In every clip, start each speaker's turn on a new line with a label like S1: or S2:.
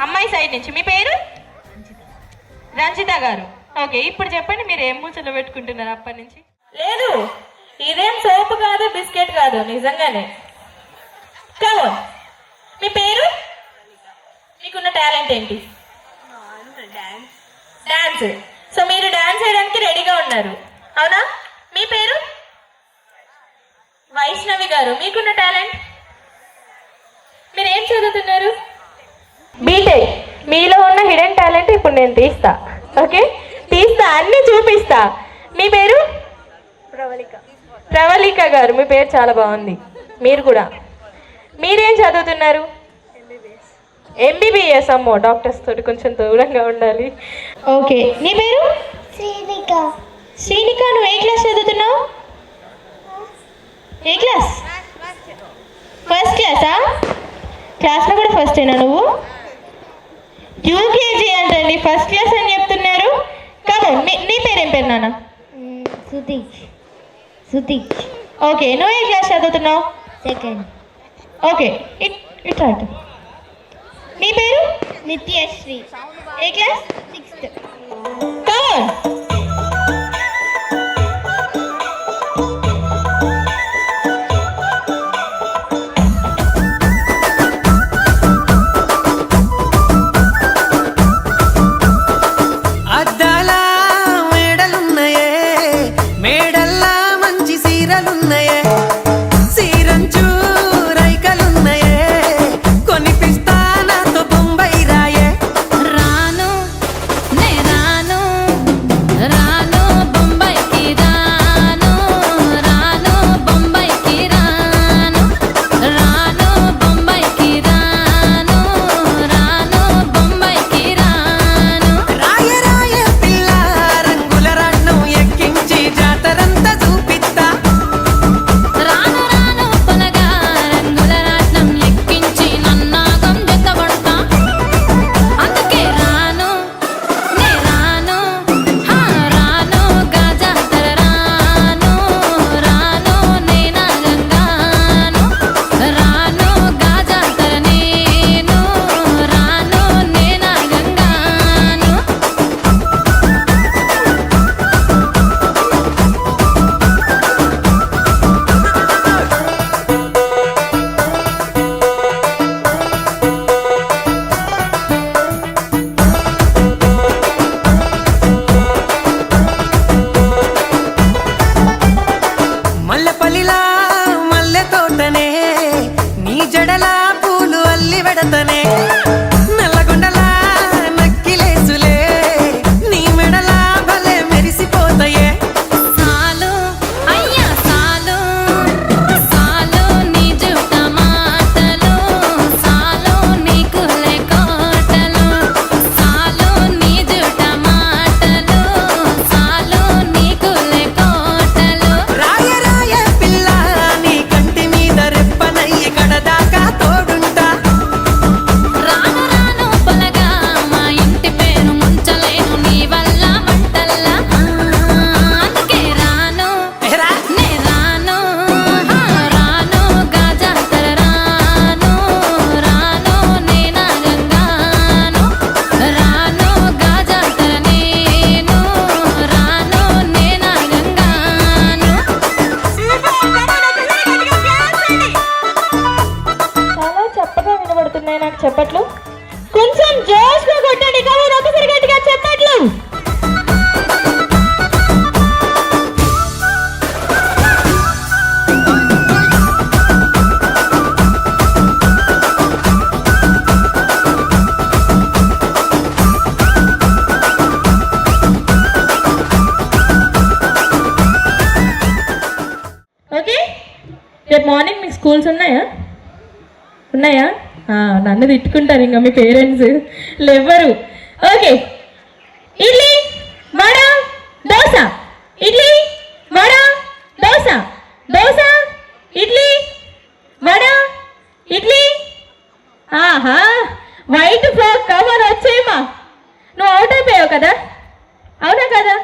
S1: అమ్మాయి సైడ్ నుంచి. మీ పేరు? రంజిత గారు. ఓకే, ఇప్పుడు చెప్పండి మీరు ఏం ముచ్చట్లు పెట్టుకుంటున్నారు అప్పటి నుంచి? లేదు, ఇదేం సోపు కాదు, బిస్కెట్ కాదు, నిజంగానే. కమోన్, మీ పేరు? మీకున్న టాలెంట్ ఏంటి? డాన్స్. సో మీరు డాన్స్ చేయడానికి రెడీగా ఉన్నారు, అవునా? మీ పేరు? వైష్ణవి గారు. మీకున్న టాలెంట్? మీరు ఏం చదువుతున్నారు? బీటెక్. మీలో ఉన్న హిడెన్ టాలెంట్ ఇప్పుడు నేను తీస్తా. ఓకే, తీస్తా, అన్ని చూపిస్తా. మీ పేరు? ప్రవళిక గారు. మీ పేరు చాలా బాగుంది. మీరు కూడా. మీరేం చదువుతున్నారు? ఎంబీబీఎస్. అమ్మో, డాక్టర్స్ తోటి కొంచెం దూరంగా ఉండాలి. ఓకే, నీ పేరు?
S2: శ్రీనిక.
S1: శ్రీనిక, నువ్వు ఏ క్లాస్ చదువుతున్నావు? ఏ క్లాస్? ఫస్ట్ క్లాసా? క్లాస్లో కూడా ఫస్టేనా నువ్వు? యూకేజీ అంటండి, ఫస్ట్ క్లాస్ అని చెప్తున్నారు. కాదు, నీ పేరేం పేరు నాన్న?
S2: సుతీక్.
S1: ఓకే, నువ్వు ఏ క్లాస్ చదువుతున్నావు?
S2: సెకండ్.
S1: ఓకే, ఇట్లా. నీ పేరు?
S2: నిత్యశ్రీ.
S1: ఏ క్లాస్?
S2: 6th.
S1: కమాన్. నాకు చెప్పట్లు కొంచెం జోష్గా కొట్టండి. కమోన్, ఒకసారి గట్టిగా చెప్పట్లు. ఓకే, రేపు మార్నింగ్ మీకు స్కూల్స్ ఉన్నాయా? ఉన్నాయా? నన్ను తిట్టుకుంటారు ఇంకా మీ పేరెంట్స్ లేవరు. ఓకే, ఇడ్లీ వడ దోశ, ఇడ్లీ వడ దోశ, దోశ ఇడ్లీ వడ ఇడ్లీ. ఆహా, వైట్ ఫ్రాక్ కవర్ వచ్చేయమా. నువ్వు అవుట్ అయిపోయావు కదా, అవునా కదా?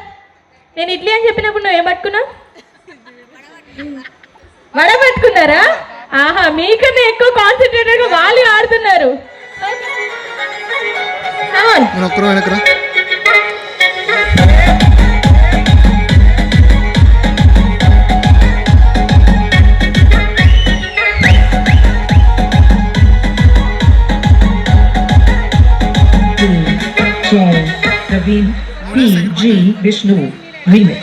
S1: నేను ఇడ్లీ అని చెప్పినప్పుడు నువ్వు ఏం పట్టుకున్నావు? వడ పట్టుకున్నారా? ఆహా, మీకన్నా ఎక్కువ కాన్సన్ట్రేటెడ్గా వాళ్ళు ఆడుతున్నారు. ఓకే.
S3: నేను ఒక్కరు వెనకరా.
S4: Praveen P.G. Vishnu Remix.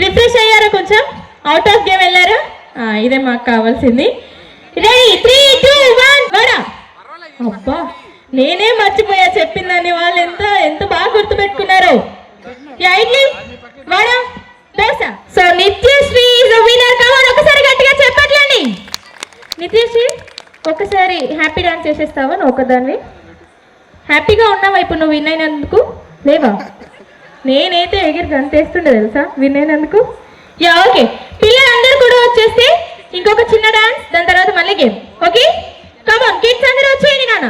S1: Refresh అయ్యారా? కొంచెం అవుట్ ఆఫ్ గేమ్ వెళ్ళారా? ఇదే మాకు కావాల్సింది. రెడీ 3, 2, 1 వాడా. అబ్బా నేనే మర్చిపోయా చెప్పిందని. వాళ్ళు ఎంత బాగా గుర్తుపెట్టుకున్నారు. Idli vada dosa. So Nithyasri is the winner. Come on ఒకసారి గట్టిగా చెప్పట్లండి. నిత్యశ్రీ ఒకసారి హ్యాపీ డాన్స్ చేసేస్తావా? నువ్వు ఒకదాన్ని హ్యాపీగా ఉన్నావా ఇప్పుడు నువ్వు విన్ అయినందుకు? లేవా? నేనైతే ఎగిరి గంతేస్తుండే తెలుసా విన్ అయినందుకు. ఓకే పిల్లలందరూ కూడా వచ్చేస్తే ఇంకొక చిన్న డాన్స్, దాని తర్వాత మళ్ళీ గేమ్. ఓకే కమాన్ కిడ్స్ అందరూ వచ్చేయండి నాన్న.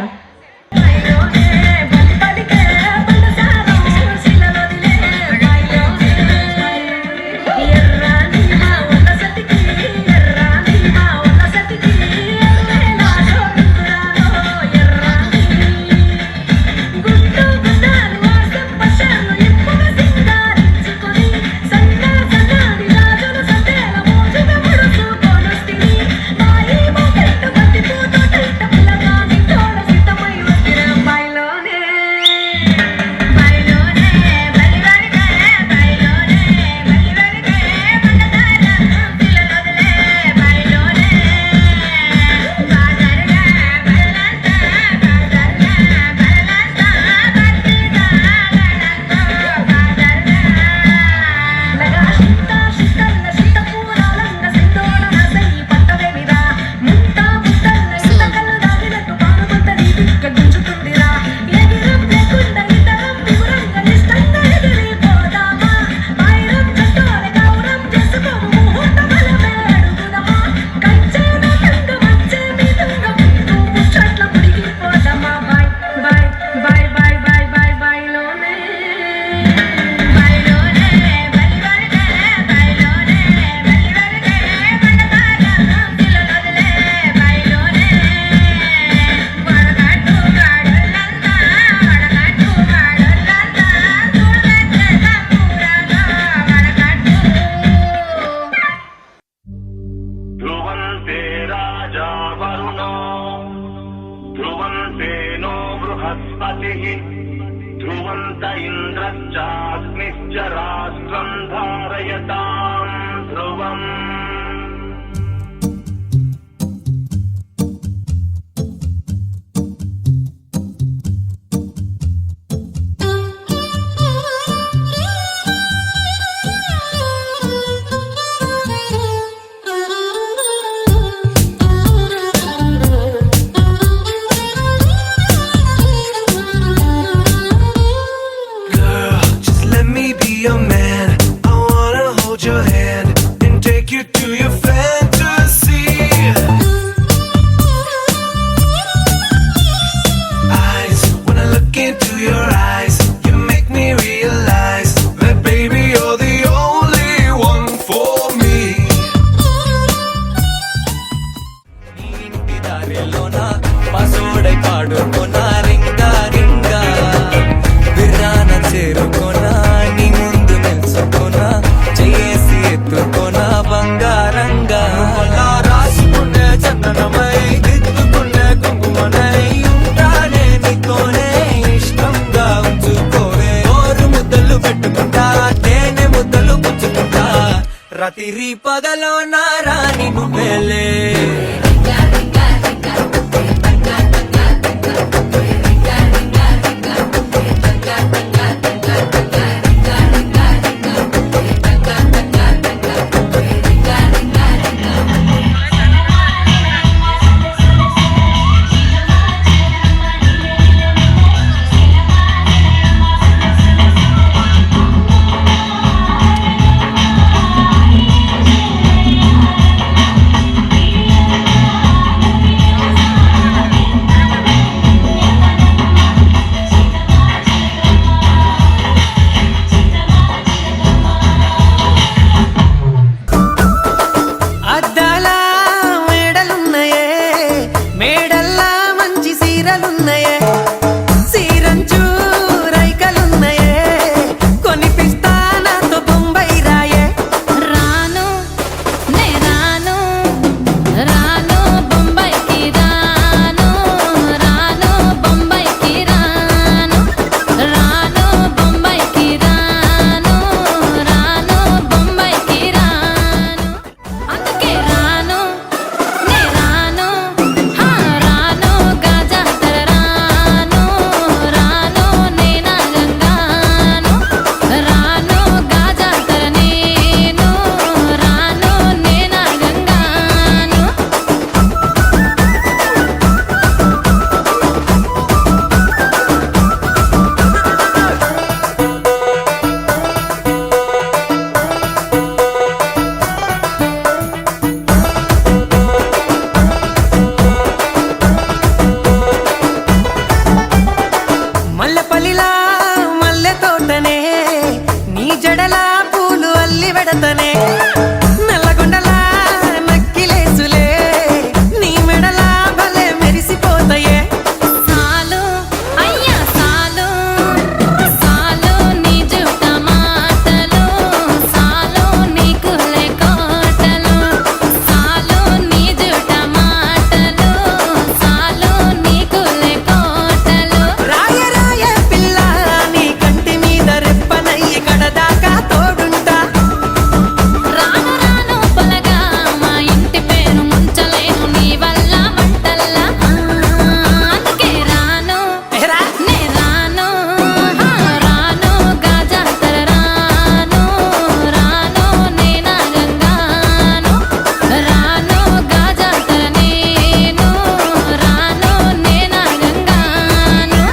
S5: ध्रुवन्त इन्द्रश्चाग्निश्च राष्ट्रं धारयतां ध्रुवम्
S6: your man, I wanna hold your hand and take you to your fantasy. Eyes, when I look into your eyes, you make me realize that baby you're the only one for me. Inti darelona pasodai paadukona ringa ringa virana cherukona బంగారంగా రాసుకునే చందనమై దిద్దుకునే కుంకుమనై ఉంటానే నీతోనే ఇష్టంగా ఉంచుకోవే ఓరు ముద్దలు పెట్టుకుంటా తేనె ముద్దలు పుచ్చుకుంటా రాత్రి పగలో నా రాణి నువ్వేలే
S3: గుండెలా మల్లె తోటనే నీ జడలా పూలు అల్లి వెడతనే నల్లగొండలా నక్కిలేసులే నీ మెడలా భలే మెరిసిపోతాయే
S7: సాలు అయ్యా సాలు సాలు నీ జుట్ట మాటలు సాలు నీ కులే కోటలు సాలు నీ జుట్ట మాటలు సాలు నీ కులే కోటలు
S3: రాయ రాయ పిల్ల నీ కంటి మీద రెప్పనయ్యి కడదాకా తోడుంటా
S7: రాను రాను పొలగా మా ఇంటి పేరు ముంచలేను నీ వల్ల మంటల్లా అందుకే రాను
S3: ఏరా
S7: నే రాను రాను గాజాతర రాను రాను నే నాగంగాను రాను గాజాతర నేను రాను నే నాగంగాను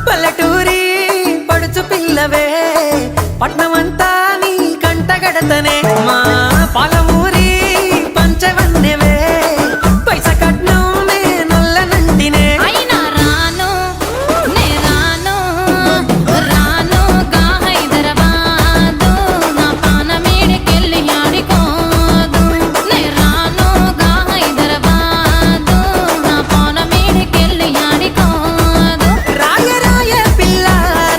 S3: పల్లెటూరి పడుచు పిల్లవే పట్నమంతా నీ కంటగడతనే మా పాలమూరి పంచవన్నెవే పైస కట్నం నొల్లనంటినే
S7: అయినా రాను నే రాను రాను గా హైదరాబాదు నా పానమేడికెళ్ళి ఆడికోదు నే రాను గా హైదరాబాదు నా పానమేడికెళ్ళి ఆడికోదు
S3: రాయ రాయ పిల్ల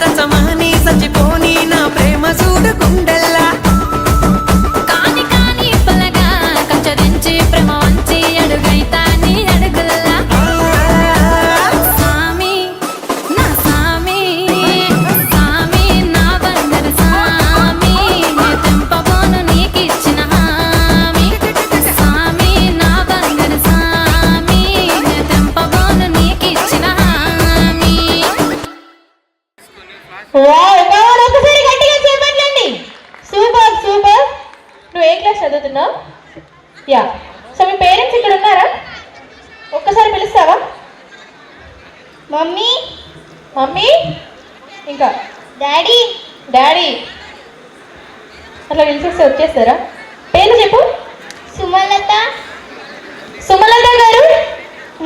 S3: రసమాని సచిపోని నా ప్రేమ చూడు గుండెల్లా
S7: కాని కాని పలగా కంచరించి ప్రేమ వంచి అడుగైతా నీ అడుగుల్లా సామి నా సామి సామి నా బంగారు సామి నే తెంపబోను నీకిచ్చిన హామీ సామి నా బంగారు సామి నే తెంపబోను నీకిచ్చిన హామీ
S1: వావ్ కమాన్ ఒకసారి గట్టిగా చేపట్టండి సూపర్ సూపర్ నువ్వు ఏ క్లాస్ చదువుతున్నావు యా సో మీ పేరెంట్స్ ఇక్కడ ఉన్నారా ఒక్కసారి పిలుస్తావా
S2: మమ్మీ
S1: మమ్మీ ఇంకా
S2: డాడీ
S1: డాడీ అట్లా పిలిచేస్తే వచ్చేస్తారా పేరు చెప్పు
S2: సుమలత
S1: సుమలత గారు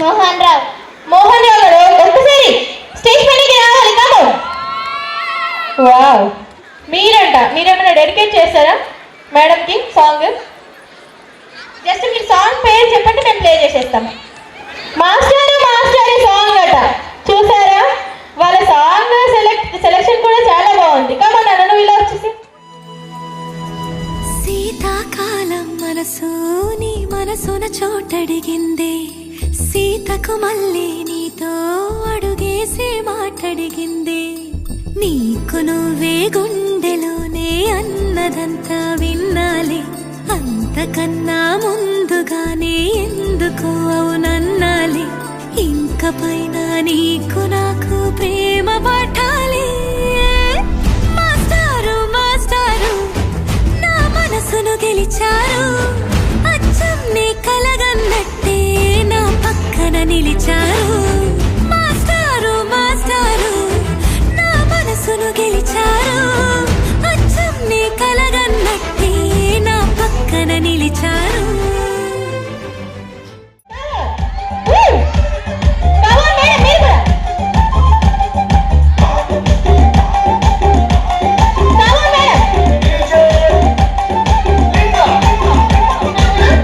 S2: మోహన్ రావు
S1: మోహన్ రావు గారు ఒక్కసారి స్టేజ్ పైకి రావాలి కాదు వావ్ మీరేమైనా డెడికేట్ చేస్తారా మేడంకి సాంగ్ జస్ట్ మీరు సాంగ్ పేరు చెప్పండి మేము ప్లే చేసేస్తాం మాస్టర్ మాస్టర్ సాంగ్ అట చూసారా వాళ్ళ సాంగ్ సెలెక్షన్ కూడా చాలా బాగుంది కమా నాన్న నువ్వు ఇలా వచ్చేసి
S7: శీతాకాలం మనసు నీ మనసున చోటడిగిందే సీతకు మళ్ళీ నీతో అడుగేసి మాటడిగిందే నీకు నువ్వే గుండెలోనే అన్నదంతా విన్నాలి అంతకన్నా ముందుగానే ఎందుకు అవునన్నాలి ఇంక పైన నీకు నాకు ప్రేమ పట్టాలి మాస్టారు మాస్టారు నా మనసును గెలిచారు అచ్చం నీ కలగన్నట్టే నా పక్కన నిలిచారు మాస్టారు మాస్టారు నా మనసును గెలిచారు అచ్చం నీ కలగన్నట్టే నా పక్కన నిలిచారు
S1: కమాన్ మేడం మీరు కూడా కమాన్ మేడం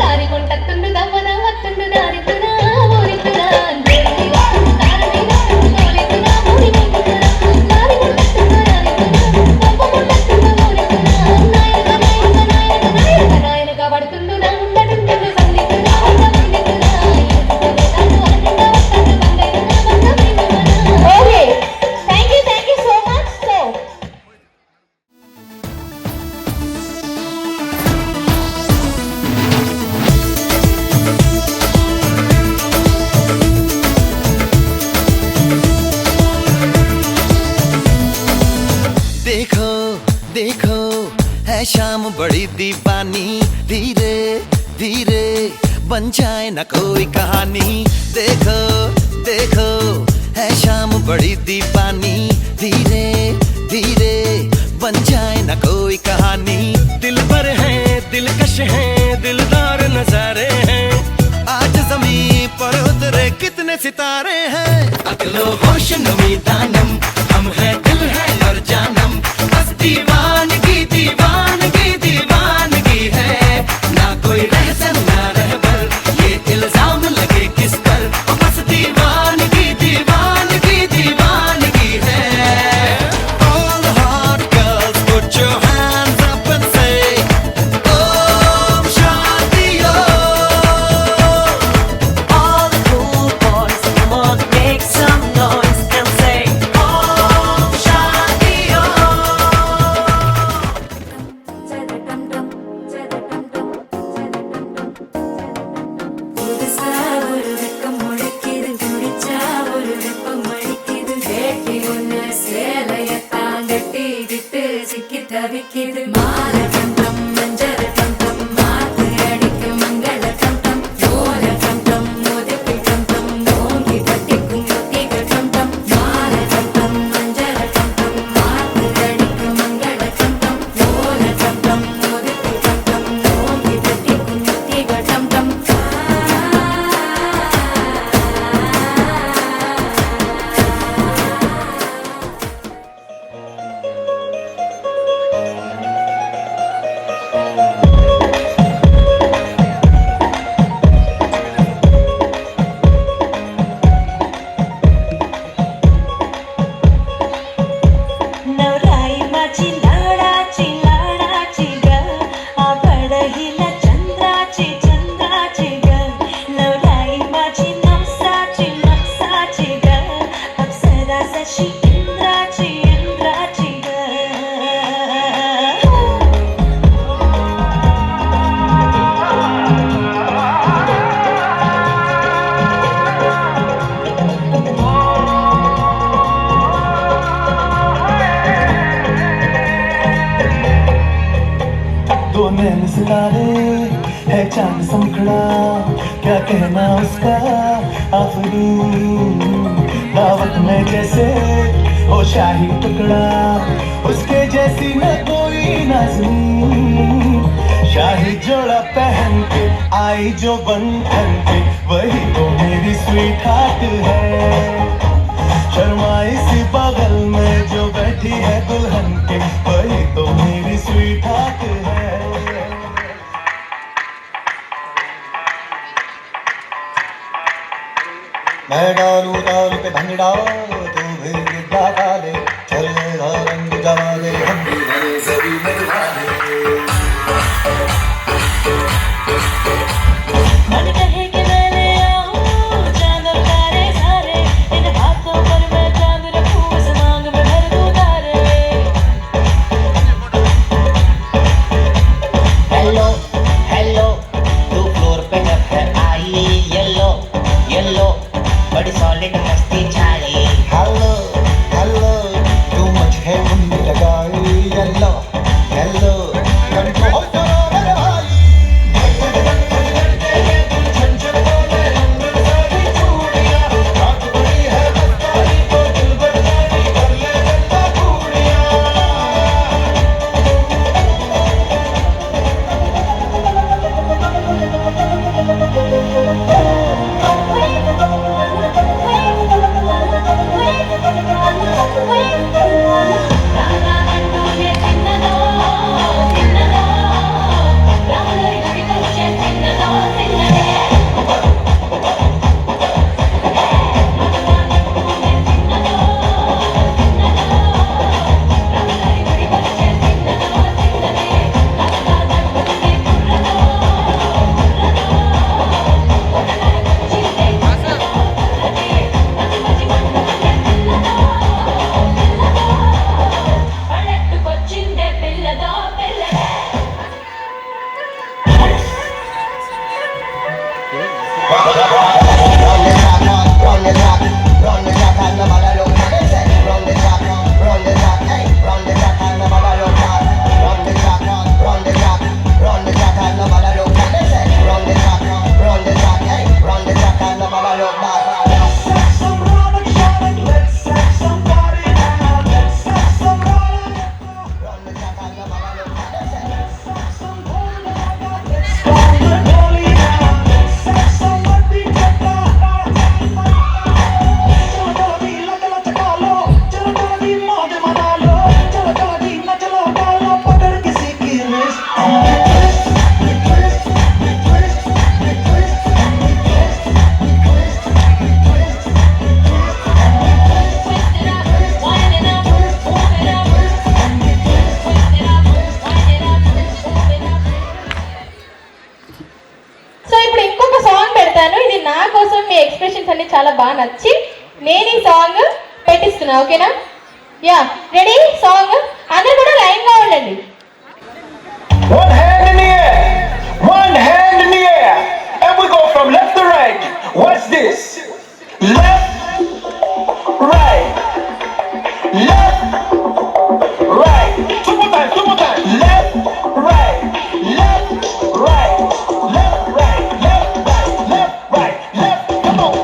S7: దారి కొంటుండు దవ్వన వత్తుండు దారితున్నా ఊరితున్నా పడుతుండు నా
S3: देखो देखो है शाम बड़ी दीवानी, धीरे धीरे बन जाए न कोई कहानी। देखो देखो है शाम बड़ी दीवानी, धीरे धीरे बन जाए न कोई कहानी। दिल पर है दिलकश है दिलदार नजारे हैं, आज जमीन पर उतरे कितने सितारे हैं। अगलो होश नमी दानम, हम है दिल है और जानम, बस दीवानगी दीवानगी दीवानगी है। ना कोई रहसन ना रहबर, ये इल्जाम लगे किस पर, बस दीवानगी दीवानगी दीवानगी है। All the hot girls put your hands up and say Om Shanti Om. All the cool boys come on make some noise and say Om Shanti
S8: புதுசா ஒரு வெக்கம் முளைக்குது, குடிச்சா ஒரு வெப்பம் அடிக்குது, வேட்டி ஒண்ணு சேலையத்தான் கட்டிக்கிட்டு சிக்கி தவிக்குது. மாலை கண்டம் மஞ்சள் கண்டம் மாத்து அடிக்கும் மங்கள கண்டம், ஓல கண்டம் ஒதுக்கி கண்டம் ஓங்கி பட்டிக்கும் ஒத்திகள் கண்டம். மாலை கண்டம் மஞ்சள் கண்டம் மாத்து அடிக்கும் மங்கள கண்டம், ஓல கண்டம் ஒதுக்கி கண்டம் ஓங்கி பட்டிக்கும் ஒத்திகள் கண்டம்.
S1: नवराई माझी लाडाची लाडाची ग, आपडहीला चंद्राची चंद्राची ग. नवराई माझी नवसाची नवसाची ग, अप्सरा जशी इंद्राची इंद्राची ग.
S9: दो नैन सितारे है चांद समखड़ा, क्या कहना उसका आफरीन। दावत में जैसे हो शाही टुकड़ा, उसके जैसी न कोई नाज़नीन। शाही जोड़ा पहन के आई जो बंधन के, वही तो मेरी स्वीट हार्ट है। शर्माई सी बगल में जो बैठी है दुल्हन के, वही तो मेरी स्वीट हार्ट है। मैं डालू तालू पे भंगड़ा, तू भी गिद्दा डाले, चलेगा रंग जमा दे, हम भी बने सभी मरवाने।
S1: मन कहे कि मैं ले आऊं चांद और तारे सारे, इन हाथों पर मैं चांद रखूं చాలా బాగా నచ్చి నేను ఈ సాంగ్ పెట్టిస్తున్నా. ఓకేనా? Yeah, ready? సాంగ్ అందరూ కూడా లైన్ గా ఉండండి.
S9: One hand in the air, one hand in the air, and we go from left to right. Watch this. Left, right, left, right. Two more times, two more times. Left, right, left, right, left, right, left, right, left, right, left. Come on.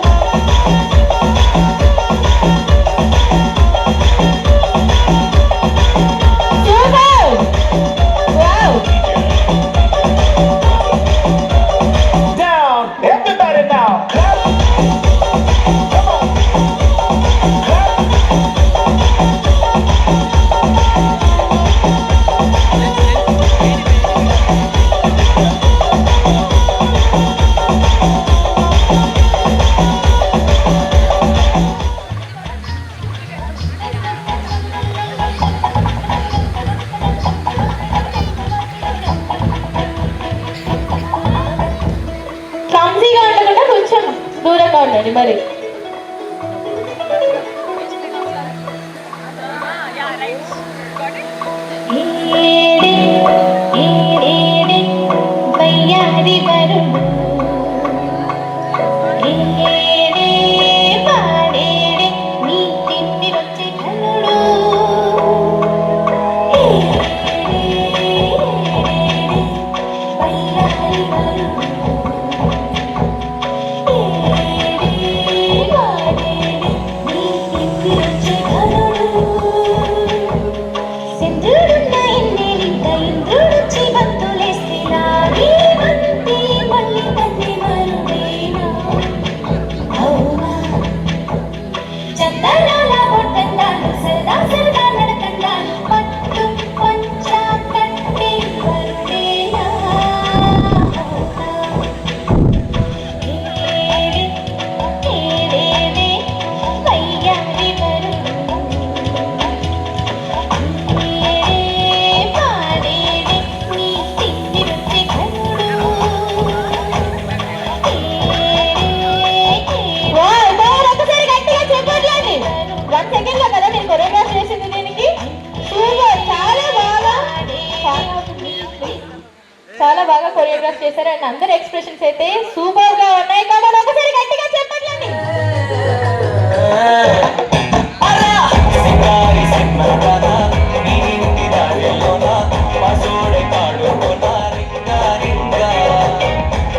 S9: Down, everybody now. Clap. Come on. Clap.
S1: క్లమ్జీగా ఉండకుండా కొంచెం దూరంగా ఉండండి మరి.
S2: వయ్యారి వరుడు పాడేడే నీ తిండిరొచ్చి కనుడు వయ్యారి వరుడు సింధుడున్న ఎన్నేలింత ఇంద్రుడొచ్చి బంతులేస్తే లాగే బంతి మళ్ళీ తన్ని మరువేనా అవునా చందనాల బొట్టందాలు సరదా సరదా నడకందాలు పట్టు పంచా కట్టి వరుడేనా ఏడేడే వయ్యారి వరుడు పాడేడే నీ తిండిరొచ్చి కనుడు
S1: ఒకసారి గట్టిగా చెప్పట్లేదు. 1 సెకండ్ లో కదా నేను కొరియోగ్రాఫ్ చేసింది దీనికి. సూపర్, చాలా బాగా కొరియోగ్రాఫ్ చేశారు. అండ్ అందరి ఎక్స్ప్రెషన్స్ అయితే సూపర్ గా ఉన్నాయి. కాబట్టి ఒకసారి గట్టిగా చెప్పట్లేదు.
S9: సింగారి సింహరాధ నీ ఇంటి దారిలోన పసోడే పాడుకోన రింగా రింగా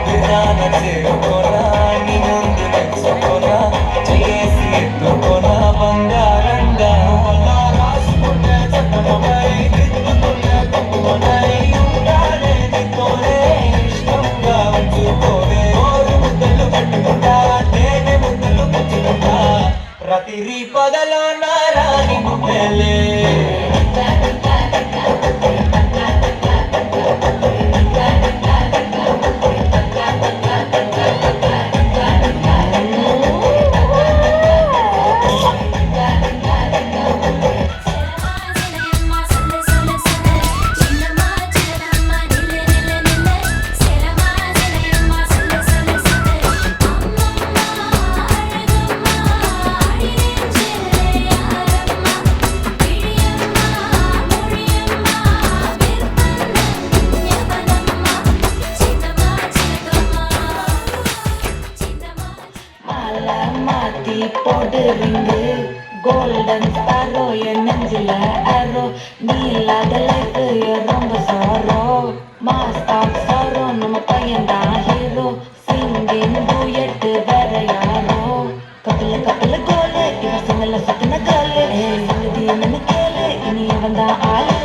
S9: విధాన చేరుకోన నీ ముందు నెచ్చుకోన చేసి ఎత్తుకోన బంగారంగా రాసుకుంటే చట్టమై దిద్దుకునే తప్పునై ఉండాలే నీతోనే ఇష్టంగా ఉంచుకోవే ఓరు ముద్దలు పెట్టుకుంటా తేనె ముద్దలు పుచ్చుకుంటా రతిరి పగలో నారాని ముద్దలే
S8: மாத்தி போடு ரிங்கு கோல்டன் ஸ்பாரோ என் நெஞ்சில அரோ நீ இல்லாத லைஃப் ரொம்ப சாரோ மாஸ்டாக் சாரோ நம்ம பையன் தான் ஹீரோ சிங்கிங் டூயட் வேற யாரோ கப்பல கப்பல கோலு இவ சிங்கல சுத்தின காலு எழுதி என்ன கேளு இனி அவன் தான் ஆளு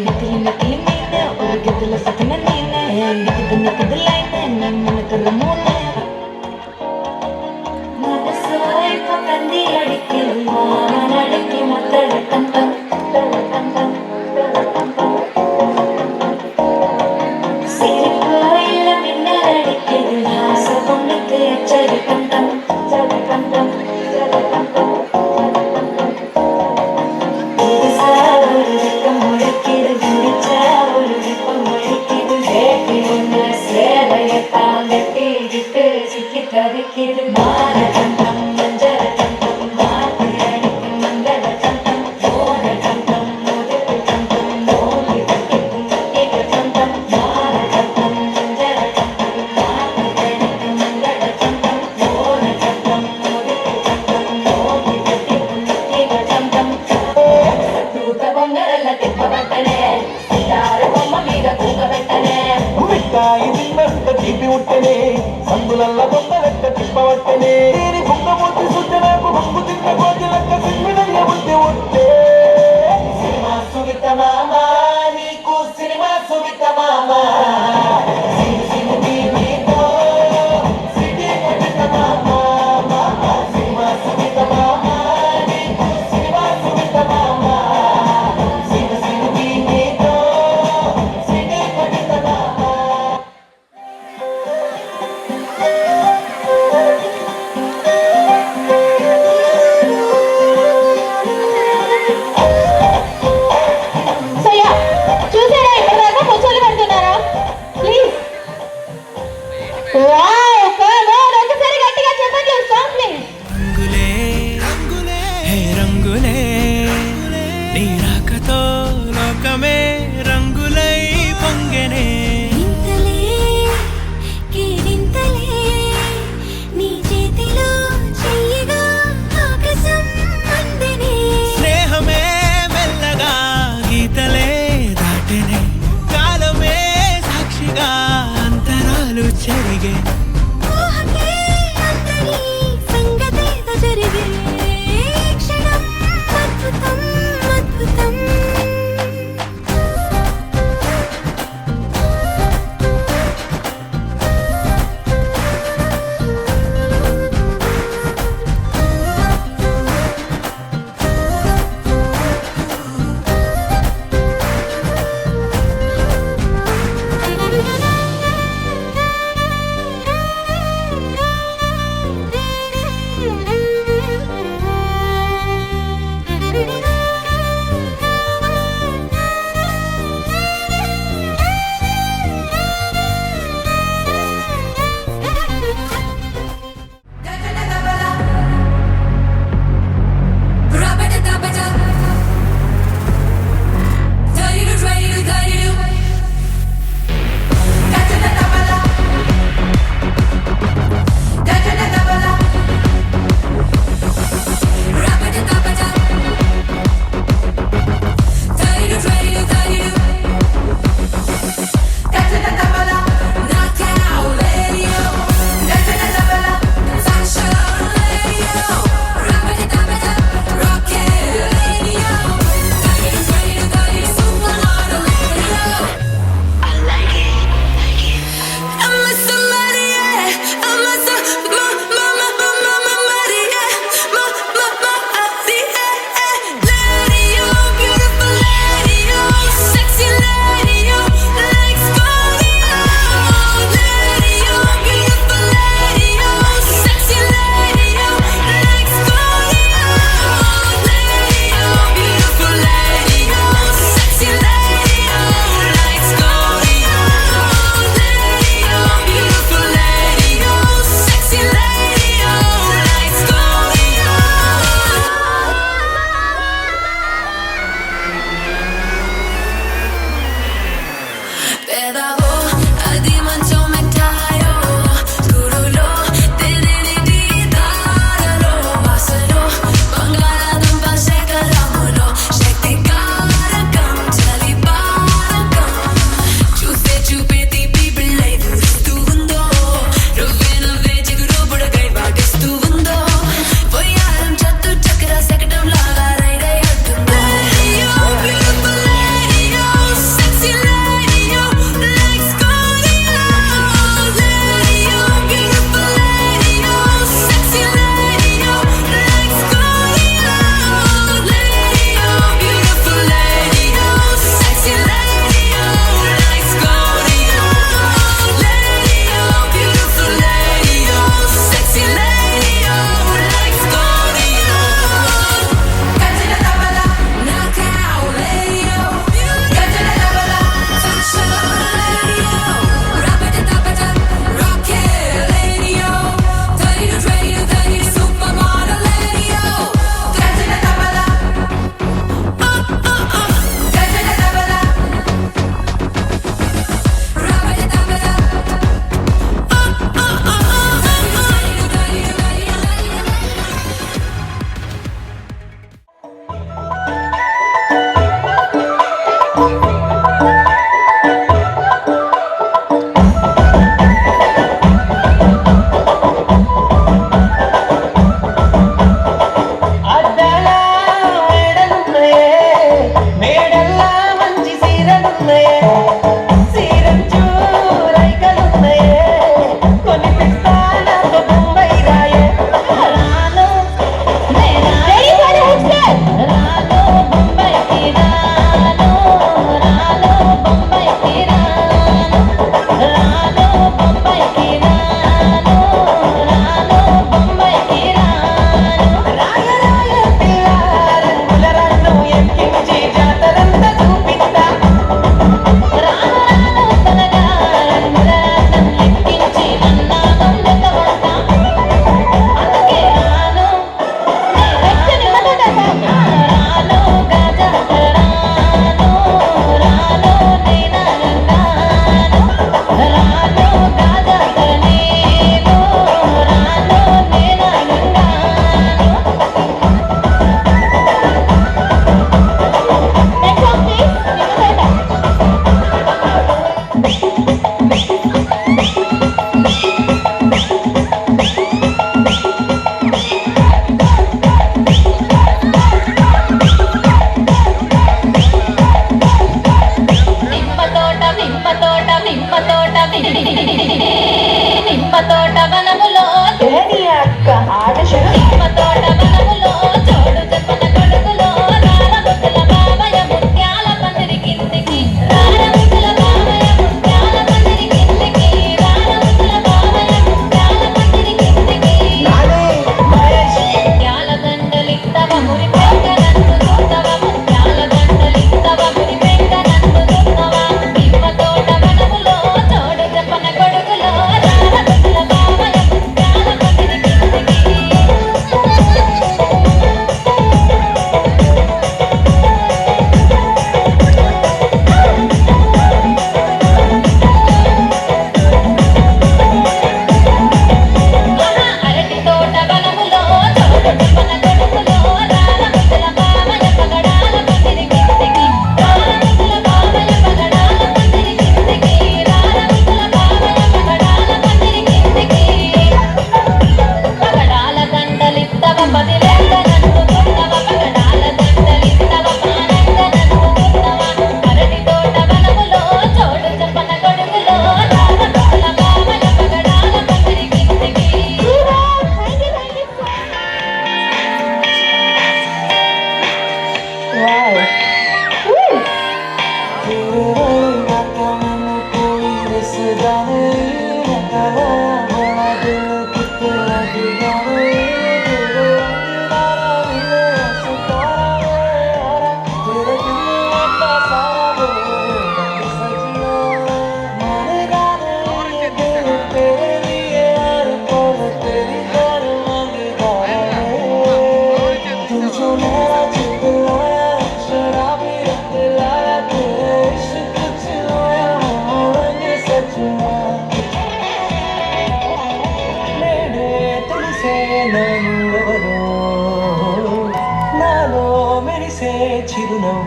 S8: நெத்திலி நெத்திலி மீன் ஒரு கெத்துல சுத்தின நீனு நிக்குது நிக்குது லைன் நீ நினைக்கிற மூணு கந்தி அடிக்கிறேன் அடிக்கி மத்தட தந்தம் தந்தம் சிரிப்பு இல்ல மின்னல் அடிக்கிறது ஆச பொண்ணுக்கு எச்சரி கந்தம் சரி கந்தம் சரி கந்தம் ஒரு வெக்கம் மொழி
S9: మిఠాయి తిన్నంత తీపి ఉట్టనే సందులల్ల బొమ్మ లెక్క తిప్పవట్టనే దీని బుక్కమూర్తి సూచనకు బొంగు తిన్న కోటి లెక్క సిమ్మినయ్య బుద్ధి ఉంటే సినిమా సువిత మామ నీకు సినిమా సువిత మామ సిని సిని టీవీతో సిటీ కొట్టిన మామ మామ సినిమా సువిత మామ నీకు సినిమా సువిత మామ సిని సిని టీవీతో సిటీ కొట్టిన మామ.
S1: సో యా చూసారా ఇప్పటిదాకా ముచ్చట్లు పెడుతున్నారా ప్లీజ్ వావ్ కమ్ ఆన్ ఒకసారి గట్టిగా చెప్పండి సాంగ్ ప్లీజ్
S6: రంగులే రంగులే హే రంగులే నీ రాకతో లోకమే రంగులై పొంగెనే
S2: ఇంతలే కేరింతలే నీ చేతిలో చెయ్యగా ఆకాశం అందనే
S6: స్నేహమే మెల్లగా గీతలే దాటెనే కాలమే సాక్షిగా అంతరాలు చెరిగే
S2: ఊహకే అందరి సంగతేదో జరిగే క్షణం అద్భుతం అద్భుతం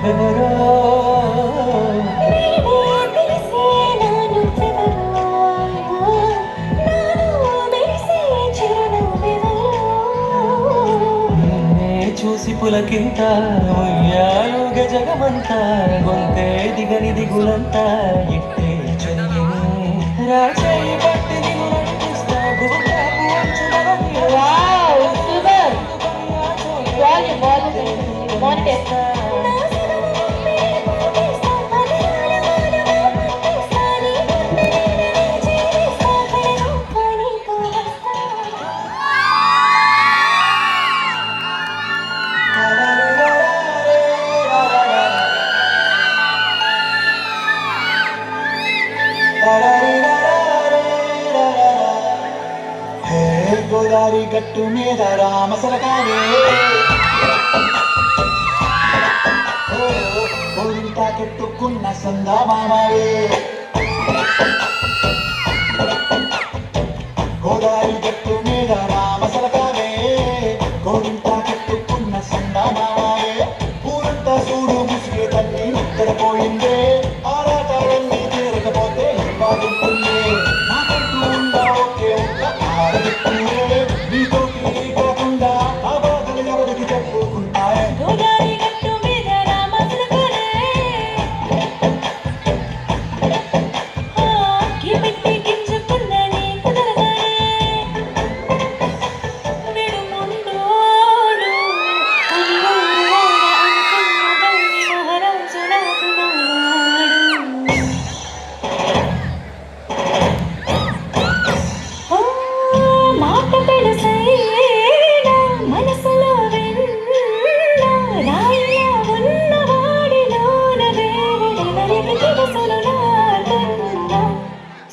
S9: నువ్వెవరో
S2: తెలిసే నాను చెవరో నాను మెరిసే చిరునవ్వెవరో
S9: నిన్నే చూసి పులకింత ఉయ్యాలు గజగమంతా గొంతే దిగని దిగులంతా ఇట్టే చెరిగిని రాజయ్య పట్టి నిన్ను నడిపిస్తా గురుగాకు అంచున
S1: వావ్ సూపర్ వాల్యూమ్ మానిటర్
S9: హే గోదారి గట్టు మీద రామసలకానే గోరింటా కెట్టుకున్న సందా మామవే గోదారి గట్టు మీద రామసలకానే గోరింటా కెట్టుకున్న సందా మామవే ఊరంతా చూడు ముసిగే తల్లి ఇక్కడ పోయిందే ఆరాటాలన్నీ తీరకపోతే బాగుంటుంది నాకంటూ ఉందా ఒకే ఒక్క ఆడపిల్లే నీతోటి కాకుండా ఆ బాధలు ఎవరికి చెప్పుకుంటాయే
S2: గోదారి గట్టు మీద రామచిలకనే గిపెట్టి గింజుకున్న నీ కుదరదనే విడుముండోడు అల్లూరు వాడ అనుకున్న మహారాజు నాకు మాట తెలుసైనా మనసులో విన్నా రాయిలా ఉన్నవాడిలోన వేరెవరికి తెలుసును నాకున్నా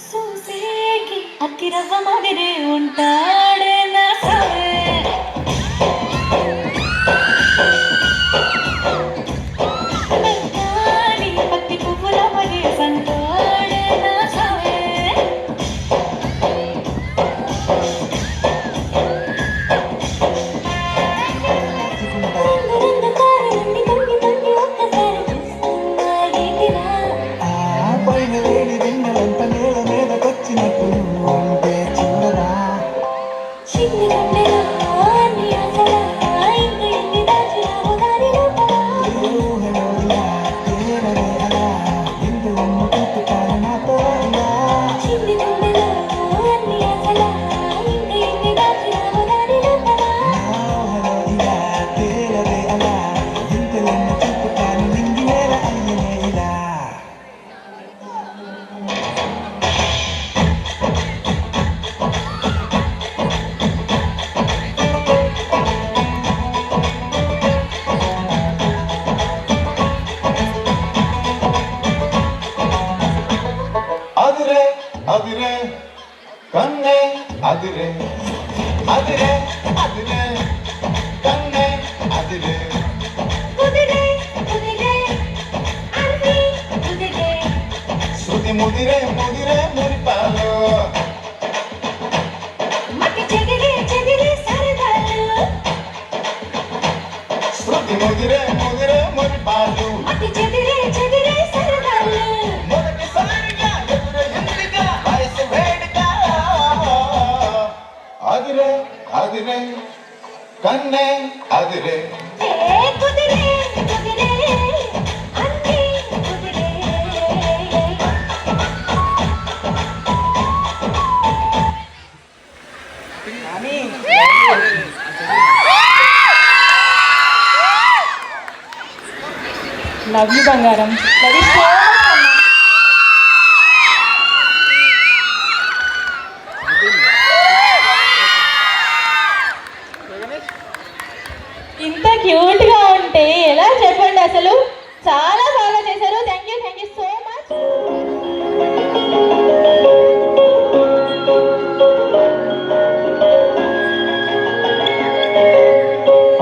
S2: చూసేకి అక్కిరవ్వ మాదిరి ఉంటాడే నా సవే మెత్తాని పత్తి పువ్వుల మరి సంటాడే నా సవే
S9: ఆ పైన వేడి వెన్నెలంత నేల మీదకొచ్చినట్టు ఉంటే చూడరా ఊహలోలా తేలవే అలా ఎందువన్న పుట్టుతాను నాతో ఇలా ఊహలో ఇలా తేలవే అలా ఎందువన్న పుట్టుతాను నింగినేల అయ్యనే ఇలా అదిరే అదిరే కన్నే అదిరే అదిరే అదిరే కన్నే అదిరే శృతి ముదిరే ముదిరే మురిపాలు శృతి ముదిరే ముదిరే మురిపాలు మొదటిసారిగా ఎదురయ్యిందిగా వయసు వేడిగా అదిరే అదిరే కన్నే అదిరే
S1: లవ్ యూ బంగారం లవ్ యూ సో ఇంత క్యూట్ గా ఉంటే ఎలా చెప్పండి అసలు చాలా బాగా చేశారు థ్యాంక్ యూ సో మచ్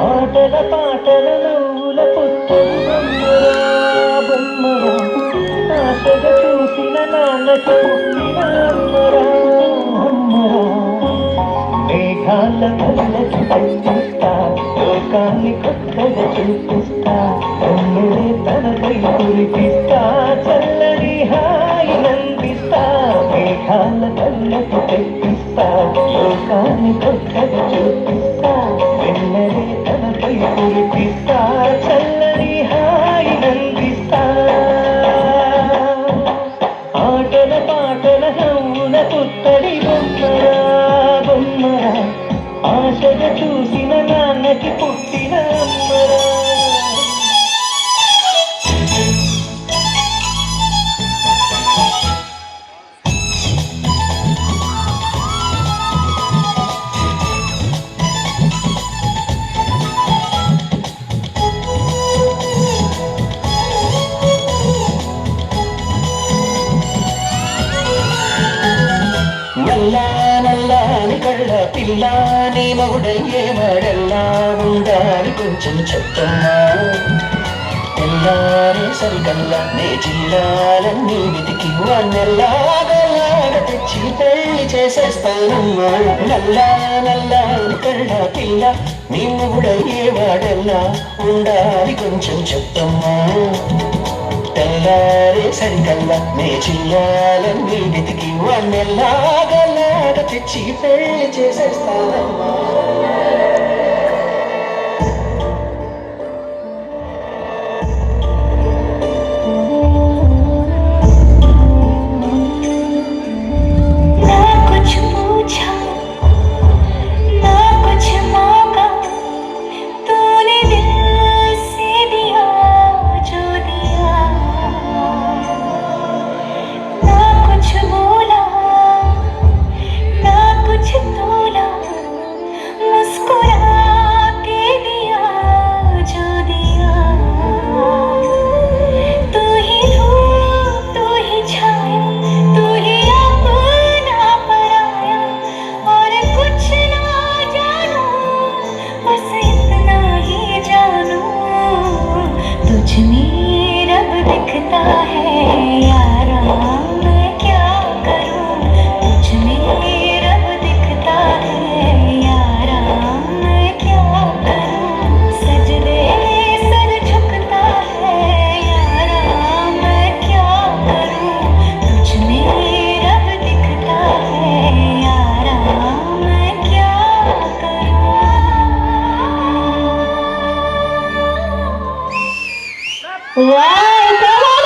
S9: ఆటల పాటల నవ్వుల పుట్టు బొమ్మరా ఆశగా చూసిన నాన్నకు పుట్టిన అమ్మరా అమ్మరా మేఘాల కళ్ళకి తగ్గిస్తా లోకాన్ని కొత్తగా చూపిస్తా వెన్నెలే తనపై కురిపిస్తా చల్లని హాయినందిస్తా మేఘాల కళ్ళకు తెప్పిస్తా లోకాన్ని కొత్తగా చూపిస్తా వెన్నెలే తనపై కురిపిస్తా చల్లని హాయినందిస్తా ఆటల పాటల హౌన పుత్తడి బొమ్మరా బొమ్మరా ఆశగా చూసిన నాన్నకి పుట్టిన అమ్మరా నల్లా నల్లాని కళ్ళ పిల్ల నీ మగుడయ్యే వాడెల్లా ఉండాలి కొంచెం చెప్తున్నా తెల్లారే సరికల్లా నే జిల్లాలన్నీ వెతికి వాణ్ణెల్లాగలాగ తెచ్చి పెళ్లి చేసేస్తానమ్మా నల్లా నల్లాని కళ్ళ పిల్ల నీ మగుడయ్యే వాడెల్లా ఉండాలి కొంచెం చెప్తున్నా తెల్లారే సరికల్లా నే చిల్లాలన్నీ వెతికి వాణ్ణెల్లాగలాగ తెచ్చి పెళ్లి చేసేస్తానమ్మా
S2: ना कुछ पूछा ना कुछ मांगा तूने दिल से दिया जो दिया ना कुछ बोला ना कुछ तोला मुस्कुरा के दिया जो दिया तू ही धूप तू ही छाया तू ही अपना पराया और कुछ ना जानू बस इतना ही जानू तुझ में रब दिखता है यारा मैं क्या करूं तुझ में रब दिखता है यारा मैं क्या करूं सजदे सर झुकता है यारा मैं क्या करूं तुझ में रब दिखता है यारा मैं क्या करूं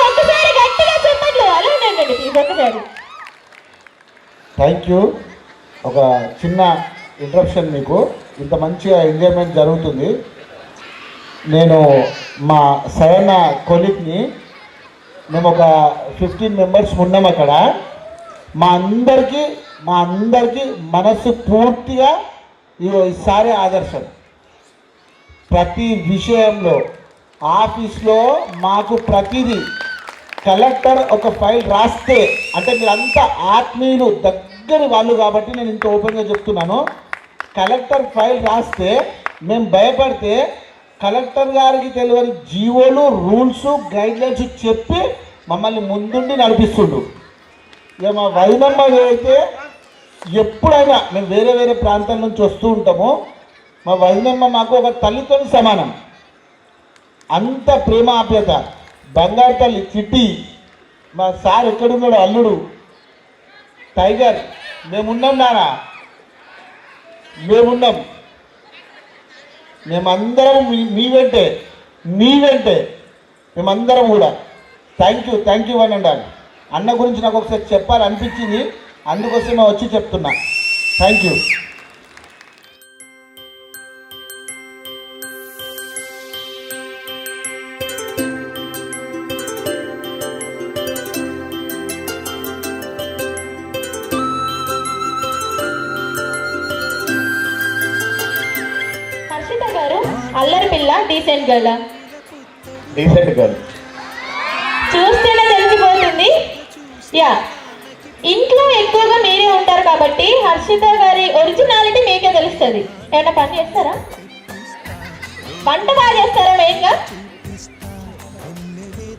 S2: ఒక్కసారి గట్టిగా చెప్పట్లు అలా ఉండండి ఒక్కసారి
S10: థ్యాంక్ యూ. ఒక చిన్న ఇంటరప్షన్ మీకు ఇంత మంచిగా ఎంజాయ్మెంట్ జరుగుతుంది. నేను మా సరైన కొలీగ్ని మేము ఒక 15 మెంబర్స్ ఉన్నాం అక్కడ. మా అందరికీ మనస్సు పూర్తిగా ఈసారి ఆదర్శం. ప్రతి విషయంలో ఆఫీస్లో మాకు ప్రతిదీ కలెక్టర్ ఒక ఫైల్ రాస్తే అంటే మీరంతా ఆత్మీయులు దగ్గరి వాళ్ళు కాబట్టి నేను ఇంత ఓపెన్గా చెప్తున్నాను. కలెక్టర్ ఫైల్ రాస్తే మేము భయపడితే కలెక్టర్ గారికి తెలియని జీవోలు రూల్స్ గైడ్లైన్స్ చెప్పి మమ్మల్ని ముందుండి నడిపిస్తుండు. ఇక మా వైనమ్మ అయితే ఎప్పుడైనా మేము వేరే వేరే ప్రాంతాల నుంచి వస్తూ ఉంటాము. మా వైనమ్మ మాకు ఒక తల్లితో సమానం. అంత ప్రేమ ఆప్యత. బంగారు తల్లి చిట్టి, మా సార్ ఎక్కడున్నాడు అల్లుడు టైగర్, మేమున్నాం నానా, మేమందరం మీ వెంటే మేమందరం కూడా. థ్యాంక్ యూ అని అండి. అన్న గురించి నాకు ఒకసారి చెప్పాలనిపించింది, అందుకోసమే వచ్చి చెప్తున్నా. Thank you.
S1: హర్షిత గారు అల్లరి పిల్ల డీసెంట్ గర్ల్ చూస్తేనే తెలిసిపోతుంది. యా, ఇంట్లో ఎక్కువగా మీరే ఉంటారు కాబట్టి హర్షిత గారి ఒరిజినాలిటీ మీకే తెలుస్తుంది. ఏమైనా పని చేస్తారా? వంట బాగా చేస్తారా? మెయిన్గా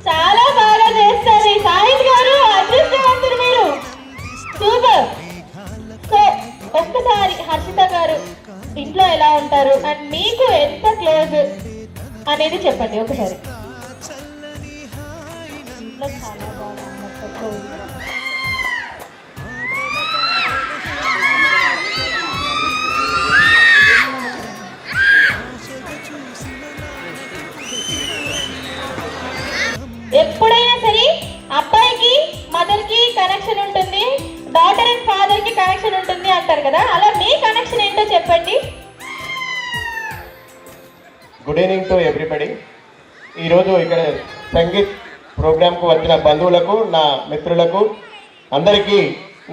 S1: చాలా బాగా చేస్తారు. సాహిత్ గారు అదృష్టవంతులు మీరు, సూపర్. సో ఒక్కసారి హర్షిత గారు ఇంట్లో ఎలా ఉంటారు అండ్ మీకు ఎంత క్లోజ్ అనేది చెప్పండి ఒకసారి. ఇంట్లో చాలా బాగా ఉన్నట్టు ఉంది. ఎప్పుడైనా సరే అబ్బాయికి మదర్కి కనెక్షన్ ఉంటుంది, డాటర్ అండ్ ఫాదర్కి కనెక్షన్ ఉంటుంది అంటారు కదా, అలా మీ కనెక్షన్ ఏంటో చెప్పండి.
S10: Good evening to everybody. ఈరోజు ఇక్కడ సంగీత్ ప్రోగ్రాంకు వచ్చిన బంధువులకు, నా మిత్రులకు అందరికీ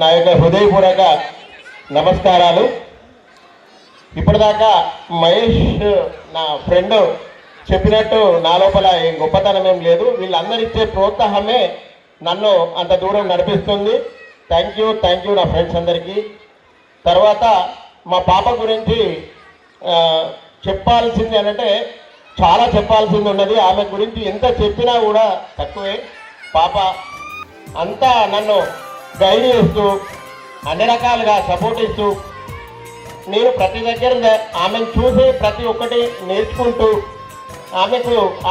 S10: నా యొక్క హృదయపూర్వక నమస్కారాలు. ఇప్పటిదాకా మహేష్ నా ఫ్రెండ్ చెప్పినట్టు నా లోపల ఏం గొప్పతనం ఏం లేదు. వీళ్ళందరిచ్చే ప్రోత్సాహమే నన్ను అంత దూరం నడిపిస్తుంది. థ్యాంక్ యూ నా ఫ్రెండ్స్ అందరికీ. తర్వాత మా పాప గురించి చెప్పాల్సింది అంటే చాలా చెప్పాల్సింది ఉన్నది. ఆమె గురించి ఎంత చెప్పినా కూడా తక్కువే. పాప అంతా నన్ను గైడ్ చేస్తూ అన్ని రకాలుగా సపోర్ట్ ఇస్తూ, నేను ప్రతి దగ్గర ఆమెను చూసి ప్రతి ఒక్కటి నేర్చుకుంటూ,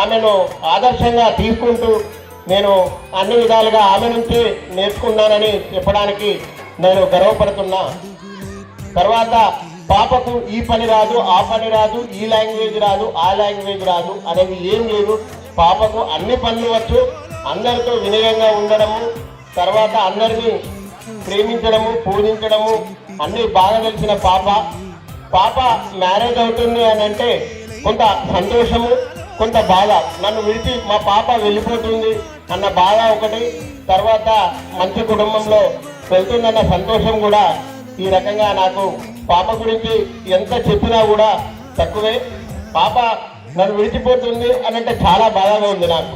S10: ఆమెను ఆదర్శంగా తీసుకుంటూ నేను అన్ని విధాలుగా ఆమె నుంచి నేర్చుకున్నానని చెప్పడానికి నేను గర్వపడుతున్నా. తర్వాత పాపకు ఈ పని రాదు, ఆ పని రాదు, ఈ లాంగ్వేజ్ రాదు, ఆ లాంగ్వేజ్ రాదు అనేది ఏం లేదు. పాపకు అన్ని పనులు వచ్చు. అందరితో వినయంగా ఉండడము, తర్వాత అందరినీ ప్రేమించడము, పూజించడము అన్నీ బాగా తెలిసిన పాప మ్యారేజ్ అవుతుంది అని అంటే కొంత సంతోషము, కొంత బాధ. నన్ను విడిచి మా పాప వెళ్ళిపోతుంది అన్న బాధ ఒకటి, తర్వాత మంచి కుటుంబంలో వెళ్తుందన్న సంతోషం కూడా. ఈ రకంగా నాకు పాప గురించి ఎంత చెప్పినా కూడా తక్కువే. పాప నన్ను విడిచిపోతుంది అని అంటే చాలా బాధగా ఉంది నాకు.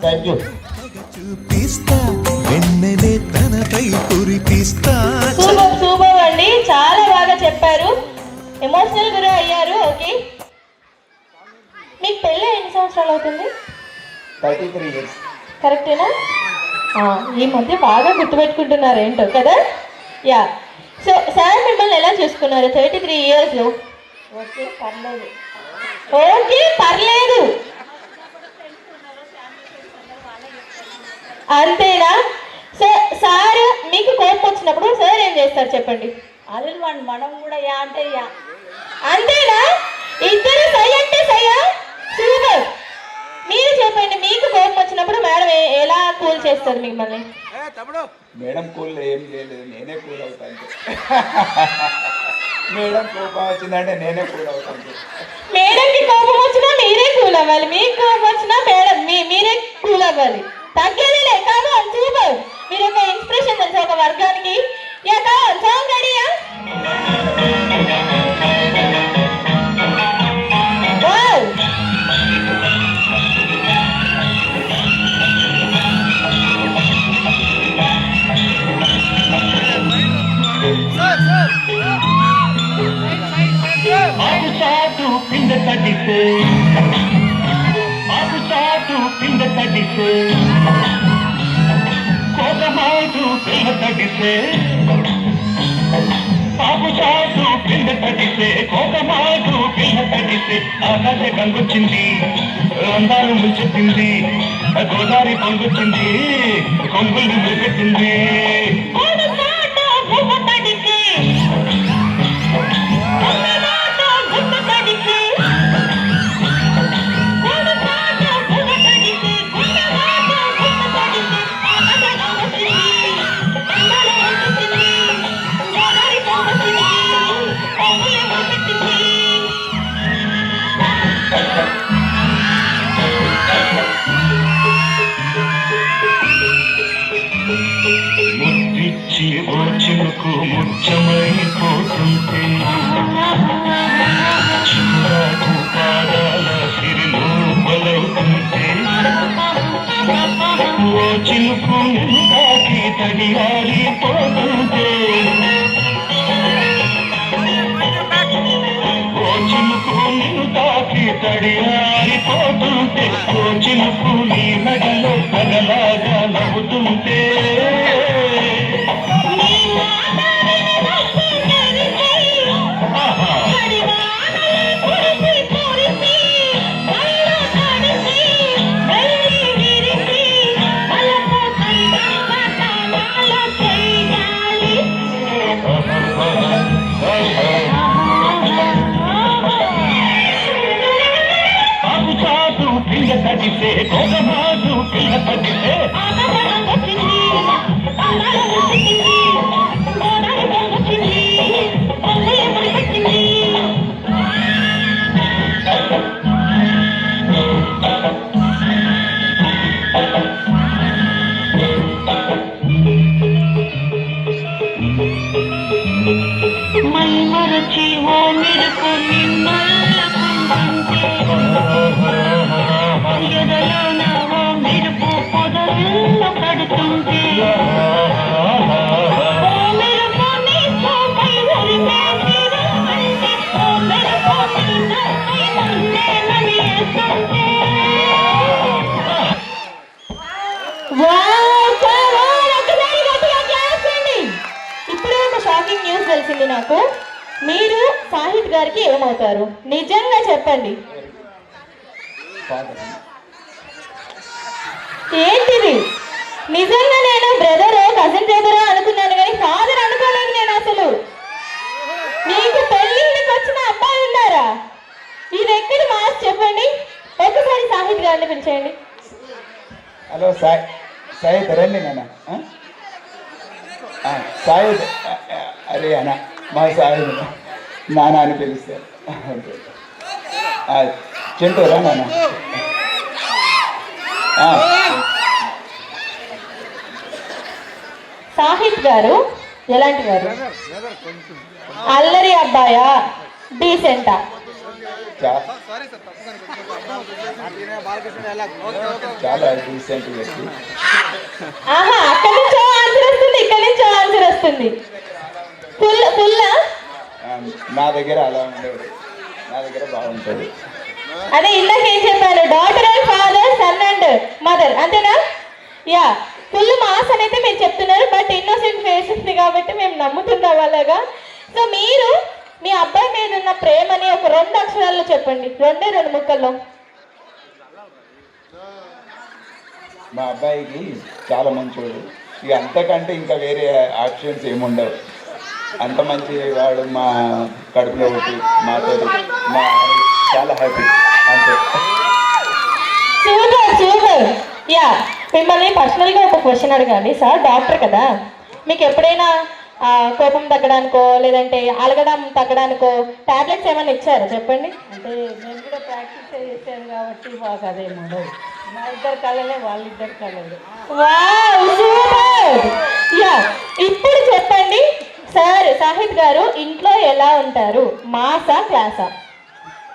S10: Thank you.
S1: సూపర్ అండి, చాలా బాగా చెప్పారు, ఎమోషనల్ గురి అయ్యారు. ఓకే, మీకు పెళ్ళి ఎన్ని సంవత్సరాలు అవుతుంది?
S10: 33 years.
S1: కరెక్టేనా? ఈ మధ్య బాగా గుర్తుపెట్టుకుంటున్నారు ఏంటో కదా. యా, సో సార్ మిమ్మల్ని ఎలా చూసుకున్నారు 33 years? ఓకే పర్లేదు అంతేనా? సో సార్ మీకు కోపం వచ్చినప్పుడు సార్ ఏం చేస్తారు చెప్పండి? మనం కూడా యా అంటే యా, అంతేనా? ఇద్దరు సై అంటే సయ్యా? సూపర్. మీరు చెప్పండి, మీకు కోపం వచ్చినప్పుడు మేడం ఎలా కూల్ చేస్తారు మిమ్మల్ని?
S10: మేడం కూల్ ఏం లేదు, నేనే కూల్ అవుతాను. మేడం కోపం వచ్చిందంటే నేనే కూల్ అవుతాను.
S1: మేడంకి కోపం వచ్చినా మీరే కూల్ అవ్వాలి, మీకు కోపం వచ్చినా మేడం మీరే కూల్ అవ్వాలి. తగ్గేదిలే. కాదు, సూపర్. మీరు ఒక ఇన్స్పిరేషన్ తెలుసు ఒక వర్గానికి. యా కావాలి, సాంగ్ రెడీయా?
S5: పిండ తడిసే కోపమాటు పిల్ల తడిసే, పాపు చాటు పిండ తడిసే కోపమాటు పిల్ల తడిసే, ఆకాశ గంగొచ్చింది, అందాలు ముంచెత్తింది, గోదావరి పొంగొచ్చింది, కొంగులు మురిపెట్టింది. ముద్దిచ్చి ఓచులకు ముచ్చమైపోతుంటే, చివరకు పాదాల సిరిలో బలవుతుంటే, ఓ చిలుకు తాకి తడియారిపోతుంటే, ఓ చిలుకు తాకి తడియారిపోతుంటే, ఓ చిలుకు నీ నగలో నగలాగా నవ్వుతుంటే, పొంగితే
S2: మై మరచి ఓ మెరుపు నిన్నకుంటే ఎదలోన ఓ మెరుపు పొదల్లో పడుతుంటే ఓ మెరుపు నీ తోపై ఉరిమే తీరమంటే ఓ మెరుపు నీ తోపై నన్నేనని వేస్తుంటే
S1: షాకింగ్ న్యూస్ తెలిసింది నాకు. మీరు సాహిత్ గారికి ఏమవుతారు? నిజంగా చెప్పండి. ఏంటిది? నిజంగా నేను బ్రదరో కజిన్ బ్రదరో అనుకున్నాను కానీ ఫాదర్ అనుకోలేదు నేను అసలు. మీకు పెళ్ళిళ్ళకి వచ్చిన అబ్బాయి ఉన్నారా? ఇది ఎక్కడ మాస్ చెప్పండి. ఒకసారి సాహిత్ గారిని పిలిచేయండి.
S9: హలో సాయిద్ రండి నాన్న. సాయిద్ అరే అన్న మా సాయిద్ నాన్న అని పిలుస్తారు. చింటూ రా నాన్న.
S1: సాహిత్ గారు ఎలాంటి వారు? అల్లరి అబ్బాయా, డీసెంటా?
S9: చాలా డీసెంట్ వ్యక్తి.
S1: ఆహా, అక్కడి నుంచో ఆన్సర్ వస్తుంది, ఇక్కడి నుంచో ఆన్సర్ వస్తుంది. ఫుల్
S9: నా దగ్గర అలా ఉండేది, నా దగ్గర బాగుంటుంది.
S1: అదే ఇందాక ఏం చెప్పాను, daughter and father, son and mother, అంతేనా? యా, ఫుల్ మాస్ అని అయితే మీరు చెప్తున్నారు. బట్ ఇన్నోసెంట్ ఫేస్ ఉంది కాబట్టి మేము నమ్ముతున్నాం అలాగా. సో మీరు మీ అబ్బాయి మీద ఉన్న ప్రేమని ఒక 2 అక్షరాల్లో చెప్పండి, 2 ముక్కల్లో.
S9: మా అబ్బాయికి చాలా మంచివాడు. ఇక అంతకంటే ఇంకా వేరే ఆప్షన్స్ ఏముండవు. అంత మంచి వాడు. మా కడుపులో ఒకటి మాతో మా చాలా హ్యాపీ అంతే.
S1: Super super. యా, మిమ్మల్ని పర్సనల్గా ఒక క్వశ్చన్ అడగాలి సార్. డాక్టర్ కదా, మీకు ఎప్పుడైనా కోపం తగ్గడానికో లేదంటే అలగడం తగ్గడానికో టాబ్లెట్స్ ఏమైనా ఇచ్చారా చెప్పండి?
S2: అంటే నేను కూడా ప్రాక్టీస్ చేశాను కాబట్టి మాకు అదేమో మా ఇద్దరు కళలే, వాళ్ళిద్దరు కళలు.
S1: Wow, super. యా, ఇప్పుడు చెప్పండి సార్, సాహిత్ గారు ఇంట్లో ఎలా ఉంటారు? మాసా క్లాసా?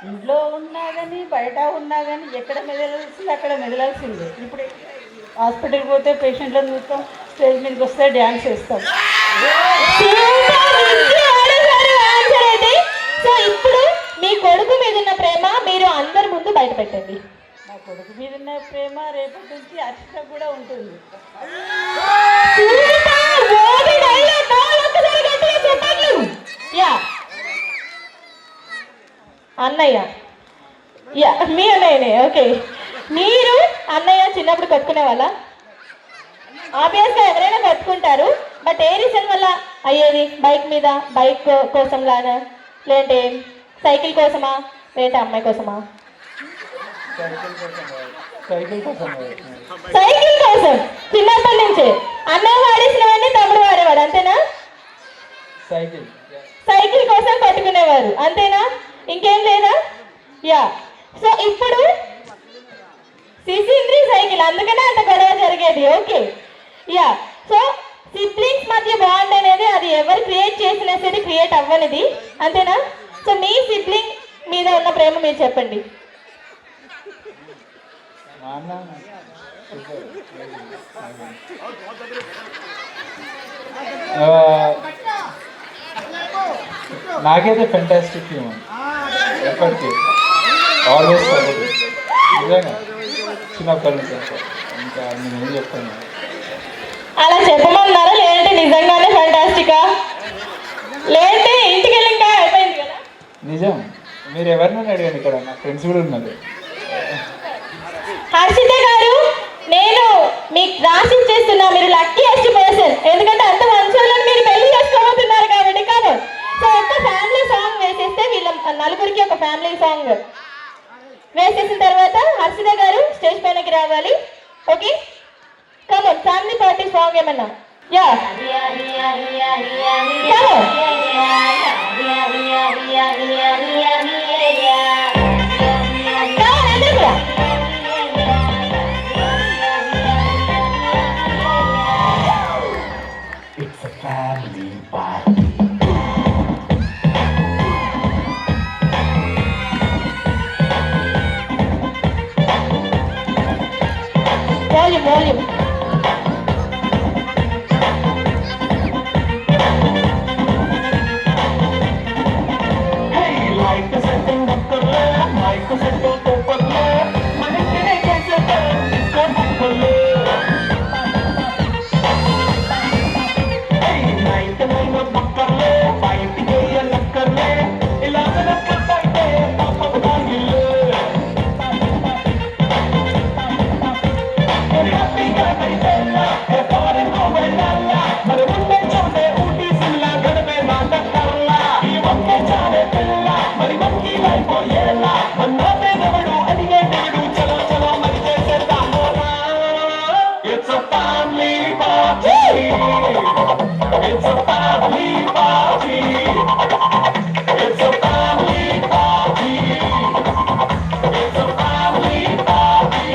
S2: ఇంట్లో ఉన్నా కానీ బయట ఉన్నా కానీ ఎక్కడ మెదలాల్సింది అక్కడ మెదలాల్సిందే. ఇప్పుడు హాస్పిటల్కి పోతే పేషెంట్లను చూస్తాం, స్టేజ్ మీదకి వస్తే డ్యాన్స్ వేస్తాం.
S1: సో ఇప్పుడు మీ కొడుకు మీద ఉన్న ప్రేమ మీరు అందరి ముందు బయట పెట్టండి.
S2: మా కొడుకు మీద ఉన్న ప్రేమ రేపటి నుంచి అర్షిత కూడా ఉంటుంది.
S1: యా, అన్నయ్య. యా, మీ అన్నయ్యనే. ఓకే, మీరు అన్నయ్య చిన్నప్పుడు కట్టుకునే వాళ్ళ? ఆబ్వియస్గా ఎవరైనా కట్టుకుంటారు. బట్ ఏ రీజన్ వల్ల అయ్యేది? బైక్ మీద, బైక్ కోసం లానా, లేదంటే సైకిల్ కోసమా, లేదంటే అమ్మాయి కోసమా? సైకిల్ కోసం. చిన్నప్పటి నుంచి అన్నయ్య వాడేసినవన్నీ తమ్ముడు వాడేవాడు, అంతేనా? సైకిల్ కోసం కట్టుకునేవారు, అంతేనా? ఇంకేం లేదా? యా, సో ఇప్పుడు సిసింద్రి సైకిల్, అందుకనే అంత గొడవ జరిగేది. Okay, yeah. సో సిబ్లింగ్స్ మధ్య బాండ్ అనేది అది ఎవరు క్రియేట్ చేసినా సరే క్రియేట్ అవ్వనిది, అంతేనా? సో మీ సిబ్లింగ్ మీద ఉన్న ప్రేమ మీరు చెప్పండి.
S9: నాకైతే ఫెంటాస్టిక్ హ్యూమన్, ఎప్పటికీ ఆల్వేస్ నిజంగా చిన్నప్పటి నుంచి. ఇంకా నేను ఏం చెప్తాను?
S1: అలా చెప్పమన్నారా? లేదంటే నిజంగానే ఫెంటాస్టికా? లేదంటే ఇంటికి వెళ్ళి ఇంకా అయిపోయింది కదా?
S9: నిజం. మీరు ఎవరినైనా అడిగాను, ఇక్కడ నా ఫ్రెండ్స్ కూడా ఉన్నారు.
S1: హర్షిత గారు, నేను మీకు రాసి చేస్తున్నా, మీరు లక్కీయెస్ట్ పర్సన్. ఎందుకంటే అంత మంచోళ్ళని మీరు పెళ్లి చేసుకోబోతున్నారు కాబట్టి. కాదు, సో ఒక ఫ్యామిలీ సాంగ్ వేసేస్తే వీళ్ళ నలుగురికి ఒక ఫ్యామిలీ సాంగ్ వేసేసిన తర్వాత హర్షిత గారు స్టేజ్ పైనకి రావాలి. Okay, come on family party song ఏమన్నా yeah
S9: It's a family party.
S1: Volume
S9: Hey, light the setting up कर ले, mic को set तो पर ले, मन तेरे कैसे कर, इसको मत कर ले. Hey, night up कर ले, fight के ये लग कर ले, इलाज न कर पाए, पापा बता ले. Happy birthday Bella, a foreign Bella, मरे मुंडे छोटे ऊटी शिमला घर में नाटक करला. ये मक्के चाले पिल्ला, मरी मक्की लाइफ को येला, मन्ना पे गवड़ू अनिगे टिगड़ू, चलो चलो मरी जैसे दामोला. It's a family party. It's a family party. It's a family party. It's a family party.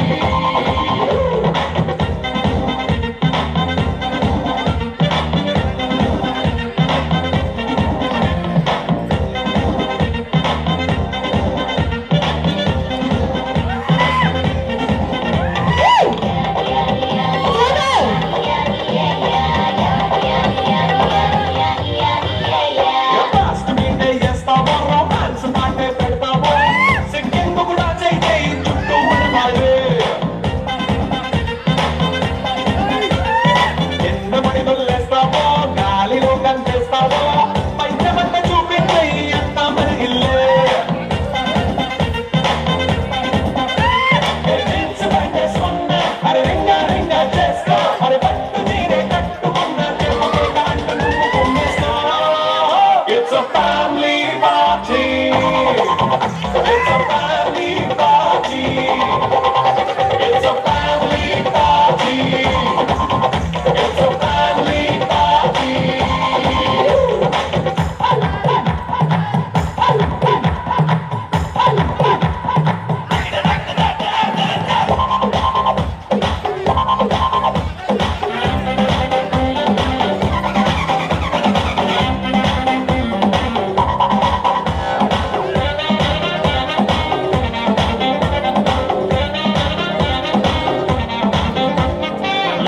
S9: It's a family party. It's a family party. It's a family party. It's a family party.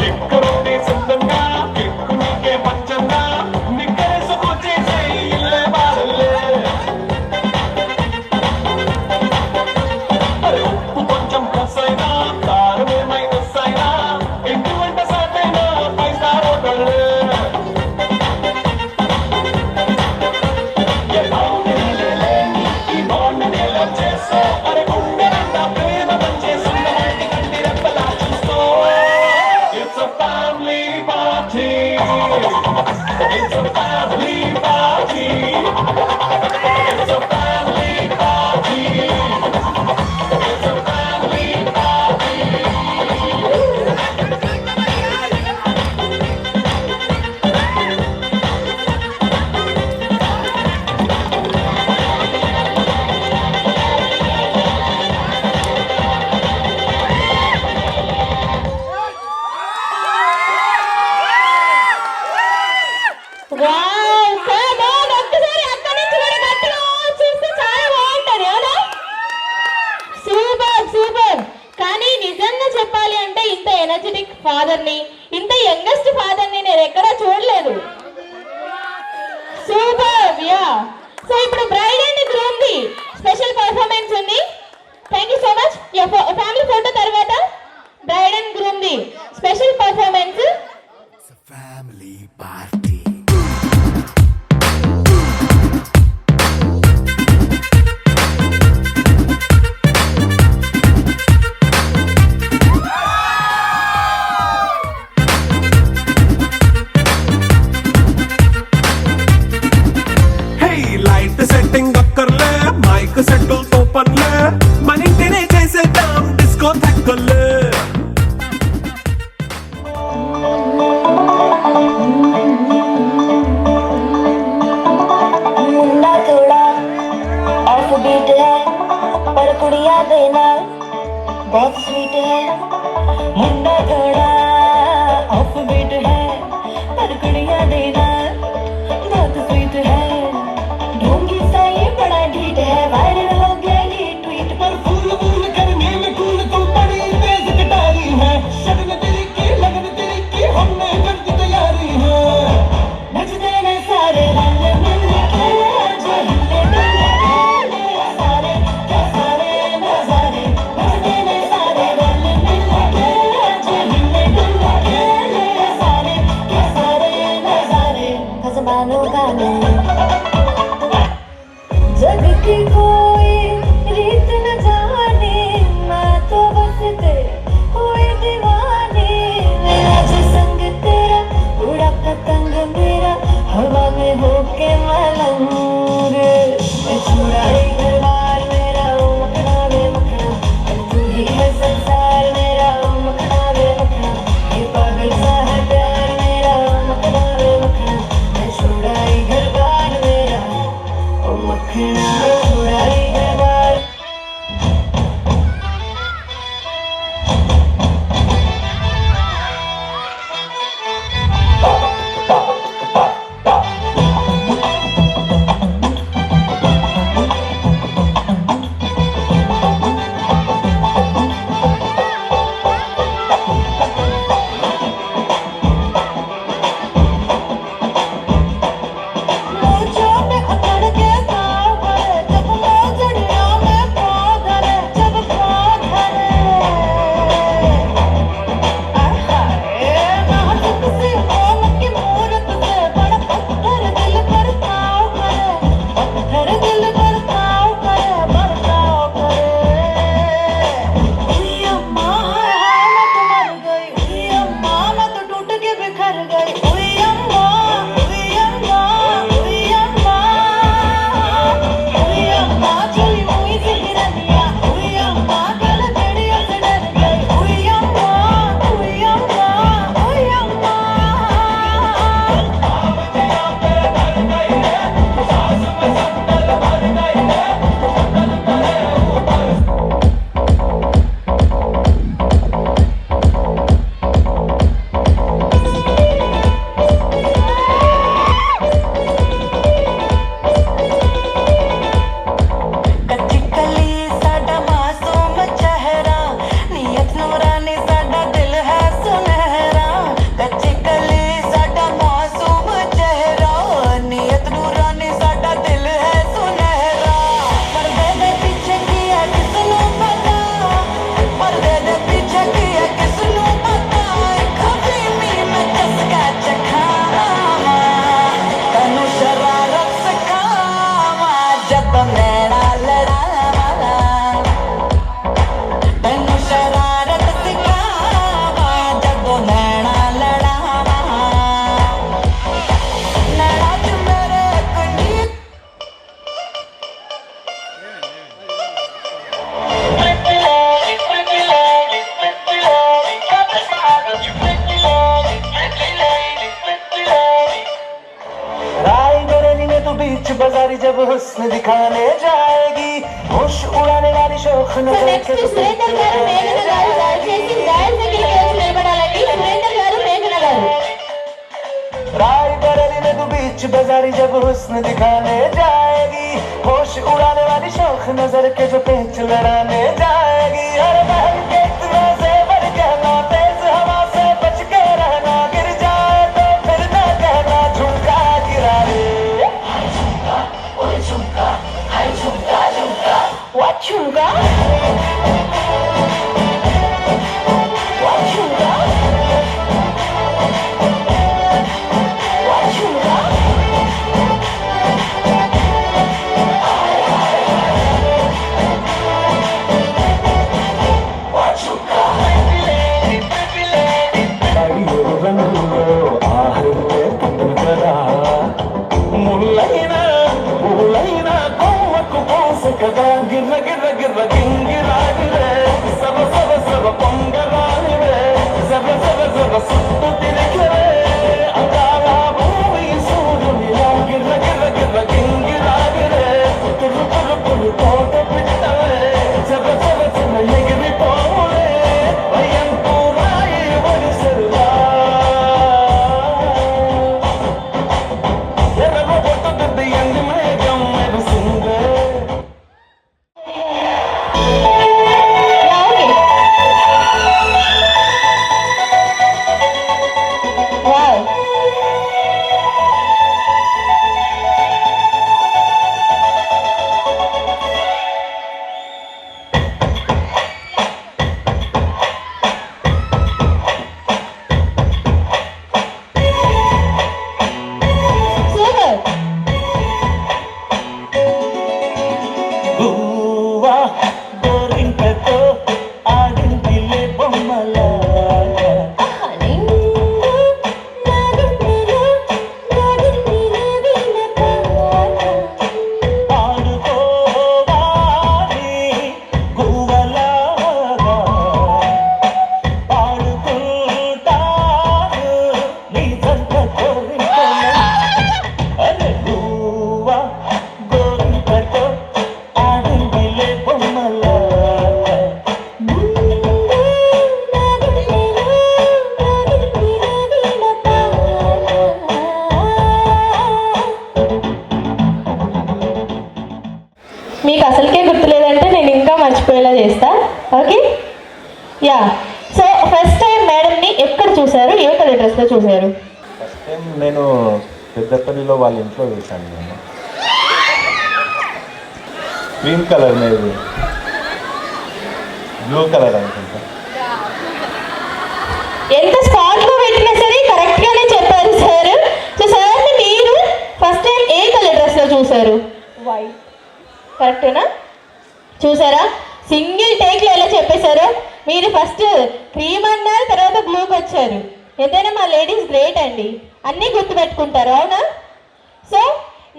S9: లిక్కరోని సిద్ధంగా కిక్కునికే పంచంగా నిక్కరేసుకొచ్చేసే ఇల్లే బాలల్లే. అరే ఉప్పు కొంచెం plus అయినా కారమే minus అయినా ఎటువంటి సాటైనా పైసా రోడ్లే. ఎలా నిలలే ఈ బాండ్ నిల చేసో అరే గుండె నిండా ప్రేమ పంచేసున్న వాటి కంటి రెప్పలా చూస్తూ. It's a family party. It's a family party. It's a family party. It's a family party.
S1: Wow come on ఒక్కసారి అక్కడి నుంచి కూడా గట్టిగా చూస్తే చాలా బాగుంటది అవునా సూపర్ సూపర్ కానీ నిజంగా చెప్పాలి అంటే ఇంత ఎనర్జెటిక్ ఫాదర్ ని ఇంత యంగెస్ట్ ఫాదర్ ని నేను ఎక్కడా చూడలేదు సూపర్ యా సో ఇప్పుడు bride and groom the special performance ఉంది thank you so much family photo తర్వాత bride and groom the special performance
S6: It's a family party. Hey, light the setting up कर ले, mic set तो पर ले, मन तेरे जैसे दाम disco thack कर ले.
S9: बाजारी जब हुस्न दिखाने जाएगी, होश उड़ाने वाली शौक नजर के जो
S1: సురేందర్ గారు మేఘన గారు దయచేసి దయచేసి నిలబడాలండి. సురేందర్ గారు మేఘన గారు.
S9: रायबरेली में तू बीच बाजारी जब हुस्न दिखाने जाएगी, होश उड़ाने वाली शौक नजर के जो पेच लड़ाने जाएगी। अरे महल के इतना जेवर कहना, तेज हवा से बच के रहना, गिर जाए तो फिर ना कहना झुमका गिरा रे। झुमका ओए झुमका, हाय झुमका झुमका,
S1: What झुमका? What झुमका? What झुमका?
S9: రంగులో ఆహృతే పుట్టుకరా, ముళ్ళైన పూలైన కొమ్మకు పోసు కదా, గిర్ర గిర్ర గిర్ర గింగిరాగిరే, సవ సవ సవ పొంగరాలిరే, సవ సవ సవ సుత్తు తిరిగిరే, అందాల భూమి సూర్యునిలా గిర్ర గిర్ర గిర్ర గింగిరాగిరే, పురు పురు పురు తోట పిట్టవే, సవ సవ సవ ఎగిరిపోలే, వయంతు రాయి వడిసరులా, ఎర్ర బొట్టు ఎండి మేఘం మెరుసిందే.
S1: Yeah, okay. Wow. Super.
S9: Guvva గోరింకతో ఆడింటిలే బొమ్మలాగా, ఆడుకోవాలి గువ్వలాగా, ఆడుకుంటాను నీ జంట గోరింకలా. అరే గువ్వా గోరింకతో ఆడింటిలే బొమ్మలాగా,
S1: మీకు అసలుకే గుర్తులేదంటే నేను ఇంకా మర్చిపోయేలా చేస్తా. Okay, yeah. So first time మేడంని ఎక్కడ చూశారు, ఏ కలర్ డ్రెస్లో చూశారు?
S10: ఫస్ట్ టైం నేను పెద్దపల్లిలో వాళ్ళ ఇంట్లో చూశాను. నేను క్రీమ్ కలర్ మీద బ్లూ కలర్ అనుకుంటా.
S1: ఎంత స్పాట్గా పెట్టినా సరే కరెక్ట్గానే చెప్పారు సార్. సో సార్ని మీరు ఫస్ట్ టైం ఏ కలర్ డ్రెస్లో చూశారు? వైట్. కరెక్టేనా? చూసారా, సింగిల్ టేక్లో ఎలా చెప్పేశారు. మీరు ఫస్ట్ క్రీమ్ అన్నారు, తర్వాత బ్లూకి వచ్చారు. ఎంతైనా మా లేడీస్ గ్రేట్ అండి, అన్నీ గుర్తుపెట్టుకుంటారు, అవునా? సో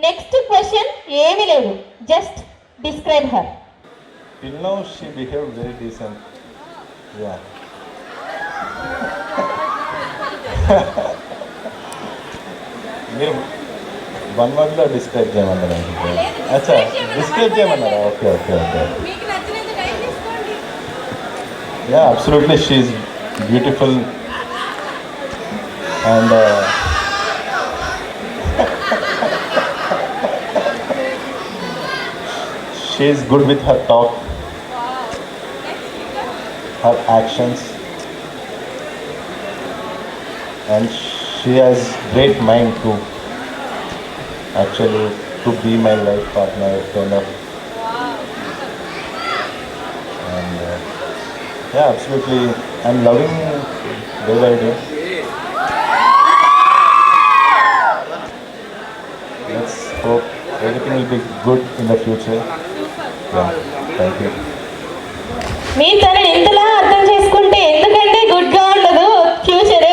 S1: నెక్స్ట్ క్వశ్చన్ ఏమీ లేదు, just describe her.
S10: Till now she behaved very decent. Yeah. మీరు వన్ వర్డ్లో డిస్క్రైబ్ చేయమన్నారు. అచ్చా, డిస్క్రైబ్ చేయమన్నారా? Okay okay okay. Yeah, absolutely she is beautiful and she is good with her talk, her actions, and she has great mind too. Actually, to be my life partner, kind of. And yeah, absolutely, I'm loving day by day. Let's hope everything will be good in the future. Yeah, thank you.
S1: మీరు తనని ఇంతలా అర్థం చేసుకుంటే ఎందుకంటే గుడ్గా ఉండదు future.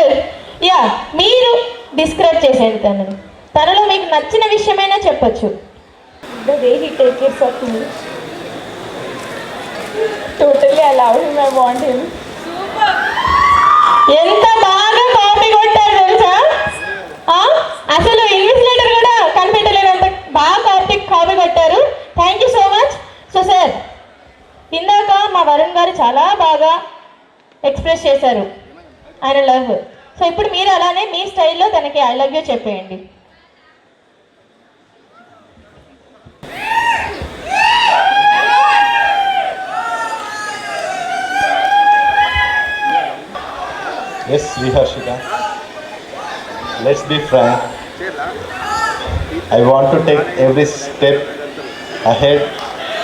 S1: Yeah, మీరు describe చేసేయండి తనని. తనలో మీకు నచ్చిన విషయమైనా చెప్పచ్చు.
S7: The way he takes care of me. Totally I love him, I want him.
S1: ఎంత బాగా కాపీ కొట్టారు తెలుసా? అసలు ఇన్విజిలేటర్ కూడా కనిపెట్టలేనంత బాగా కాపీ ఎక్స్ప్రెస్ చేశారు ఆయన లవ్. సో ఇప్పుడు మీరు అలానే మీ స్టైల్లో తనకి ఐ లవ్ యూ చెప్పేయండి.
S9: Yes, Sriharshika. Let's be frank. I want to take every step ahead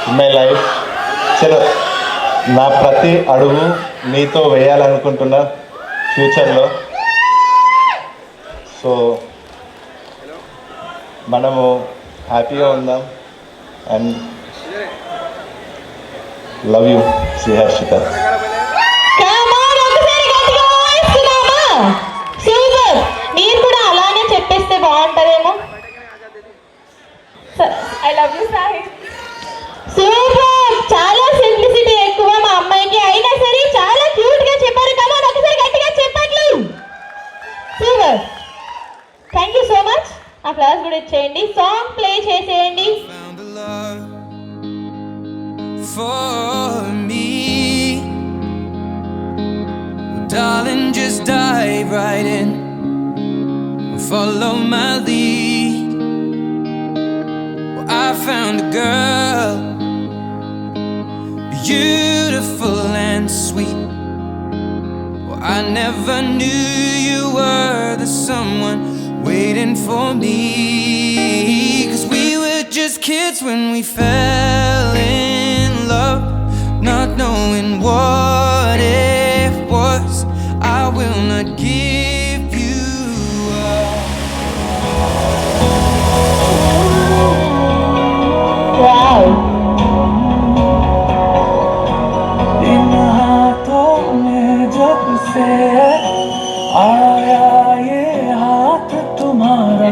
S9: in my life. చలో నా ప్రతి అడుగు నీతో వేయాలనుకుంటున్నా ఫ్యూచర్లో. సో మనము హ్యాపీగా ఉందాం. And love you Sriharshika.
S1: Super. మీరు కూడా అలానే చెప్పేస్తే బాగుంటుందేమో. I love you Sahil. Super. చాలా సింప్లిసిటీ ఎక్కువ మా అమ్మాయికి, అయినా సరే చాలా క్యూట్ గా చెప్పారు. కదా ఒకసారి గట్టిగా చెప్పట్లు. Super. Thank you so much. ఆ క్లాస్ కూడా ఇచ్చేయండి. సాంగ్ ప్లే చేసేయండి.
S6: Darling, just dive right in, follow my lead. Well, I found a girl, beautiful and sweet. Well, I never knew you were the someone waiting for me. 'Cause we were just kids when we fell in love, not knowing what it was. I will not give you up.
S1: Wow.
S9: इन हाथों में जब से आया ये हाथ तुम्हारा,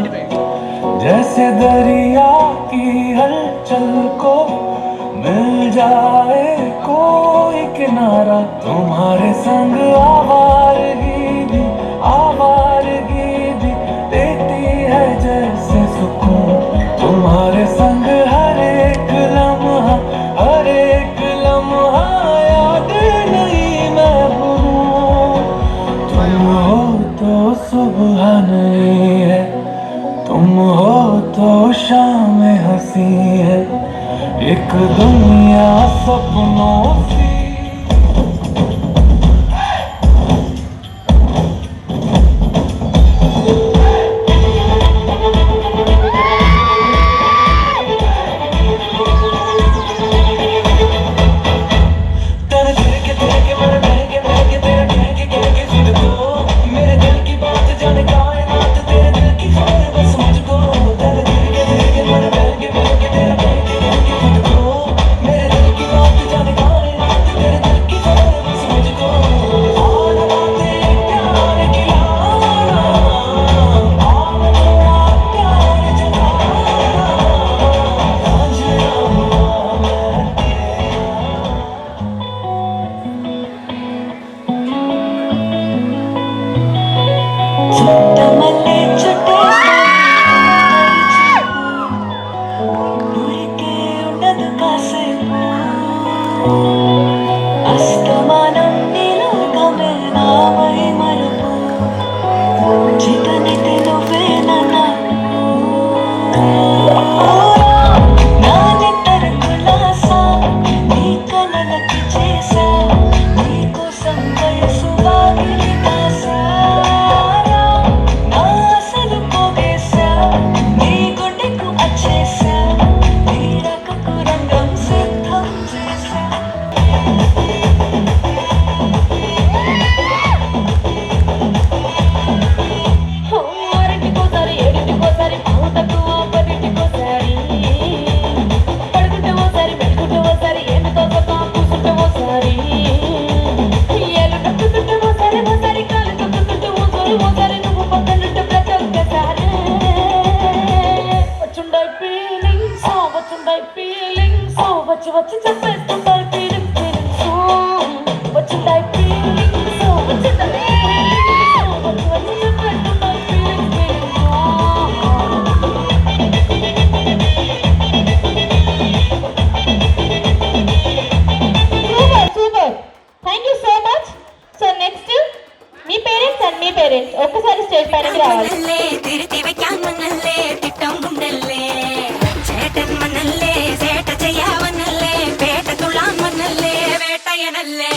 S9: जैसे दरिया की हलचल को मिल जाए कोई किनारा. तुम्हारे संग आवारगी भी देती है जैसे सुकून. तुम्हारे संग हर एक लम्हा याद नहीं मैं भूलूं. तुम हो तो सुबह नहीं है, तुम हो तो शाम हंसी है, एक दुनिया सपनों सी.
S1: ఒక్కసారి స్టేజ్ పైనకి రావాలి.
S8: திருத்தி வைக்காமன்னல்லே திட்டம் முன்னல்லே சேட்டன் மன்னல்லே சேட்ட செய்யாவன்னல்லே பேட்ட துள்ளான் மன்னல்லே வேட்டையனல்லே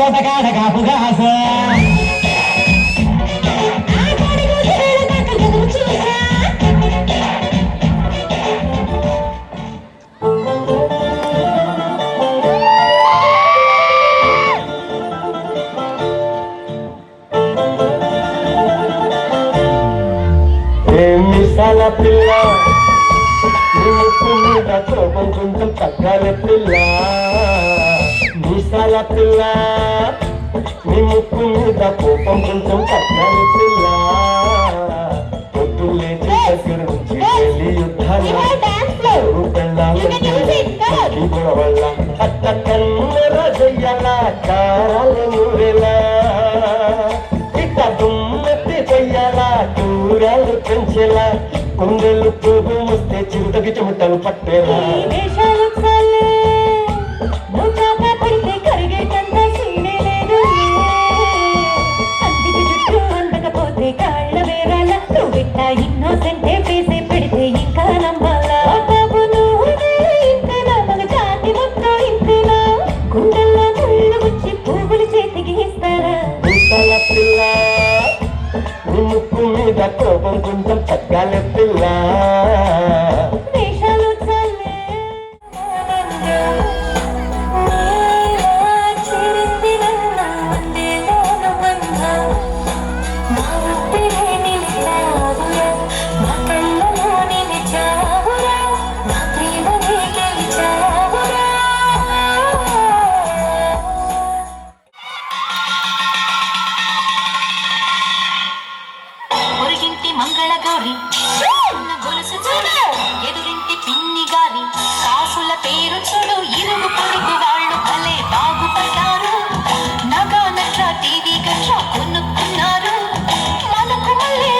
S9: తోటకాడ కాపుగాస మిసాల పిల్ల నీ ముక్కు మీద కోపం కొంచెం తగ్గాలి పిల్ల మీసాల పిల్ల నీ ముక్కు మీద కోపం కొంచెం తగ్గాలి పిల్ల పొద్దు లేచి దగ్గర నుంచి వెళ్ళి యుద్ధాలు పెళ్ళాలి గొడవల్ల అత్త కన్నెర చెయ్యాల కారాలు నూరెలా ఇక దుమ్మెత్తి చెయ్యాలా కూరలు పెంచేలా కొండలు పువ్వు వస్తే చిరుతకి చెమటలు పట్టేలా
S8: ఇన్నోసెంటే పేసే పెడితే ఇంకా నమ్మాలా బాబు నువ్వు ఇంతేనా మన జాతి మొత్తం ఇంతేనా గుండెల్లో ముళ్ళు వచ్చి పువ్వులు చేతికి ఇస్తారా
S9: పిల్ల నీ ముక్కు మీద కోపం కొంచెం తగ్గాలి పిల్ల
S8: వేషాలు చల్లే
S7: పొరుగింటి మంగళ గౌరి గొలుసు చూడు ఎదురింటి పిన్ని గారి కాసుల పేరు చూడు ఇరుగు పొరుగు వాళ్ళు భలే బాగుపడ్డారు నగా నట్ల టీవీ గట్ల కొనుక్కున్నారు మనకు మళ్ళీ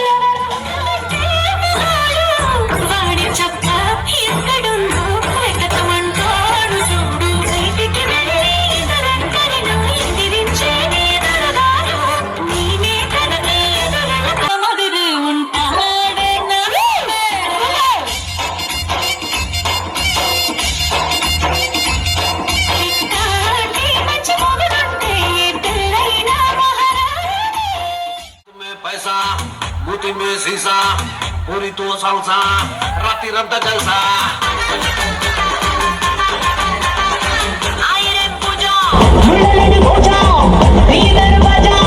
S7: వాడి చెప్ప ఎక్కడుందో వెతకమంటాడు చూడు బయటికి వెళ్ళి ఇతరంకరిను ఎదిరించేది ఎదరగారు నేనే కననే మొదలు ఉంటాడే మంచి మొదలుంటే ఎద్దరైనా మహారాణి
S5: पैसा बूटी में शीशा पूरी तो सालसा राती रंत जलसा
S7: आए रे पूजा
S8: ముళ్ళలేని పూజా నీ దర్వాజా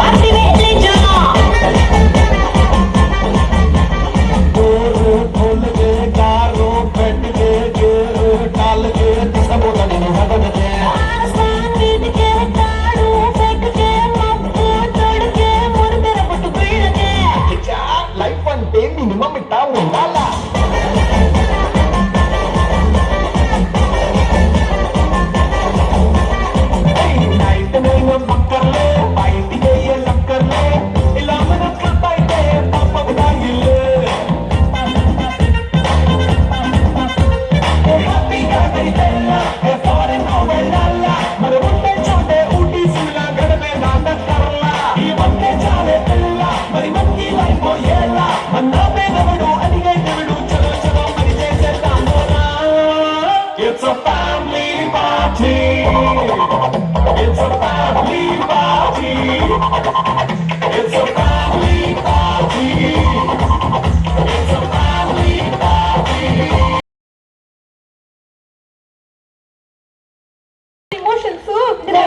S8: పట్టి వెళ్ళి జా
S9: डोर खोल के कारो पेट के गेर डाल के सब बदन बदन के
S8: ఆసాన్ మీదకే తాడు పెట్టుకే మప్పు తొడుకే మురుదర పట్టు బిళ్ళకే
S9: లైఫ్ అంటే మినిమం ఇట్టా ఉండాలా నైట్ నేను పక్కర్లే బయటికి లక్కర్లే ఇలా మన బయటే పాప దాగిలే హ్యాపీగా కైతెల్లా ఏ ఫారెన్ వెళ్ళాలా మరి ఉంటే చోటే ఊటీ సిమ్లా గడపే నాటకర్లా ఈ వంటే చాలే పిల్ల మరి మంచి లైఫ్ ఎలా అన్నా పేదవడు అడిగే దేవుడు చలో చలో మరి చేసేద్దాం It's a family party. It's a family party. It's a family party. It's a family party.
S1: Emotions super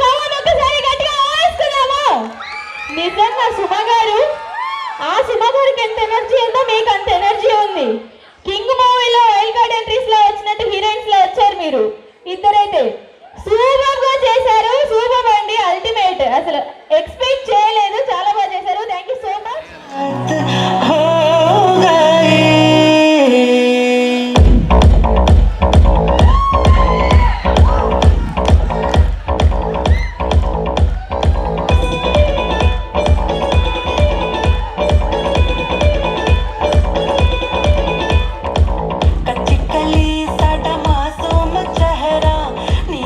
S1: కావాలి ఒకసారి గట్టిగా వేసుకున్నాము నిజంగా సుమ గారు ఆ సుమ గారికి ఎంత ఎనర్జీ ఉందో మీకు అంత ఎనర్జీ ఉంది కింగ్ మూవీలో వైల్డ్ కార్డ్ ఎంట్రీస్ లో వచ్చినట్టు హీరోయిన్స్ లో వచ్చారు మీరు ఇద్దరైతే సూపర్ గా చేశారు సూపర్ అండి అల్టిమేట్ అసలు ఎక్స్పెక్ట్ చేయలేదు చాలా బాగా చేశారు థ్యాంక్ యూ సో మచ్
S8: కచ్చికలి సడ మాసూమ్ చహరా నీ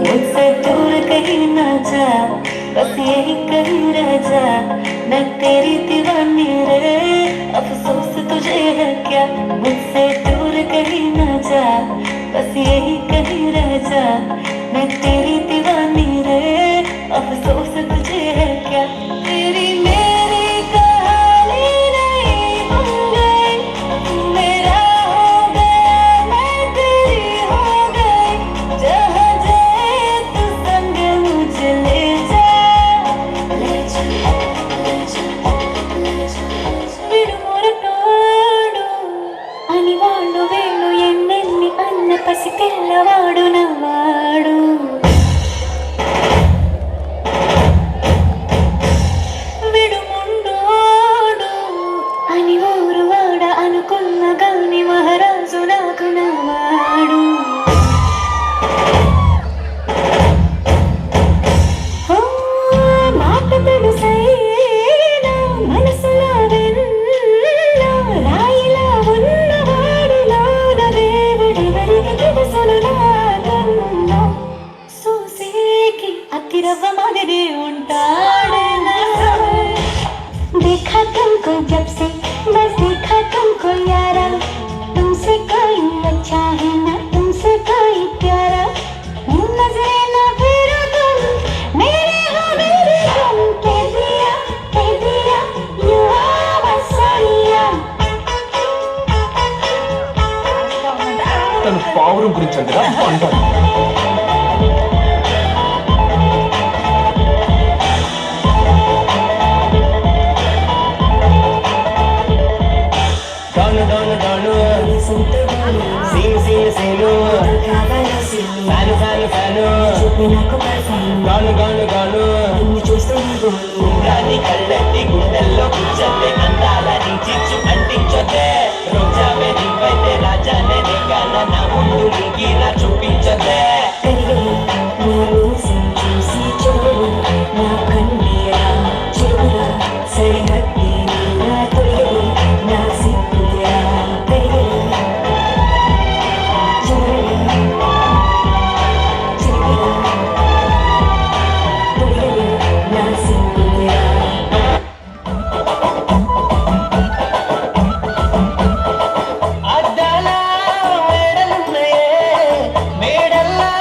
S8: मुझसे दूर कहीं ना जा, बस यही कहीं रह जा, मैं तेरी दीवानी रे, अफसोस तुझे है क्या। मुझसे दूर कहीं ना जा, बस यही कहीं रह जा, मैं तेरी दीवानी रे, अफसोस तुझे है क्या। तेरी मेरी कहानी नहीं बन गई, मेरा हो गया मैं तेरी हो गई, जहाँ जाए तू संग मुझे ले जा, ले जा, ले जा, ले जा। విడుమొరటోడు అని వాళ్ళు వీళ్ళు ఎన్నెన్ని అన్న పసి పిల్లవాడు నవ్వాడు. విడుముండోడు అని ఊరు వాడ అనుకున్న గాని మహారాజు నాకు నవ్వాడు. ఓ, మాట తెలుసైనా మనసులో వెన్నా, రాయిలా ఉన్నవాడిలోన దేవుడెవరికి తెలుసును నాకన్నా. సూసేకి అతిరవ్వ మాదిరి ఉంటాడేనా. देखा तुमको जब से बस देखा तुमको यारा, तुमसे कोई अच्छा है ना तुमसे कोई प्यारा, नजरे ना फेरो तुम मेरे हो मेरे तुम, कह दिया you are my sonia.
S9: తను పావురం గురించి అంతగా అంటారు. డాను డాను డాను సీను సీను సీను ఫ్యాను ఫ్యాను ఫ్యాను గాను గాను గాను రాని కళ్ళెత్తి గుండెల్లో కూర్చొని అందాలని చిచ్చు అంటించొద్దే, రోజావే నీవైతే రాజానే నీగాన నా ముందు నీగిలా చూపించొద్దే.
S8: చూసి చూడు నా కన్నీరా చెరువురా సరిహద్ది నా తొలిగలు నా సిగ్గురా పెరిగలు చెరువురా తొలిగలు నా సిగ్గురా.
S9: అద్దాల మేడలున్నాయే, మేడల్లా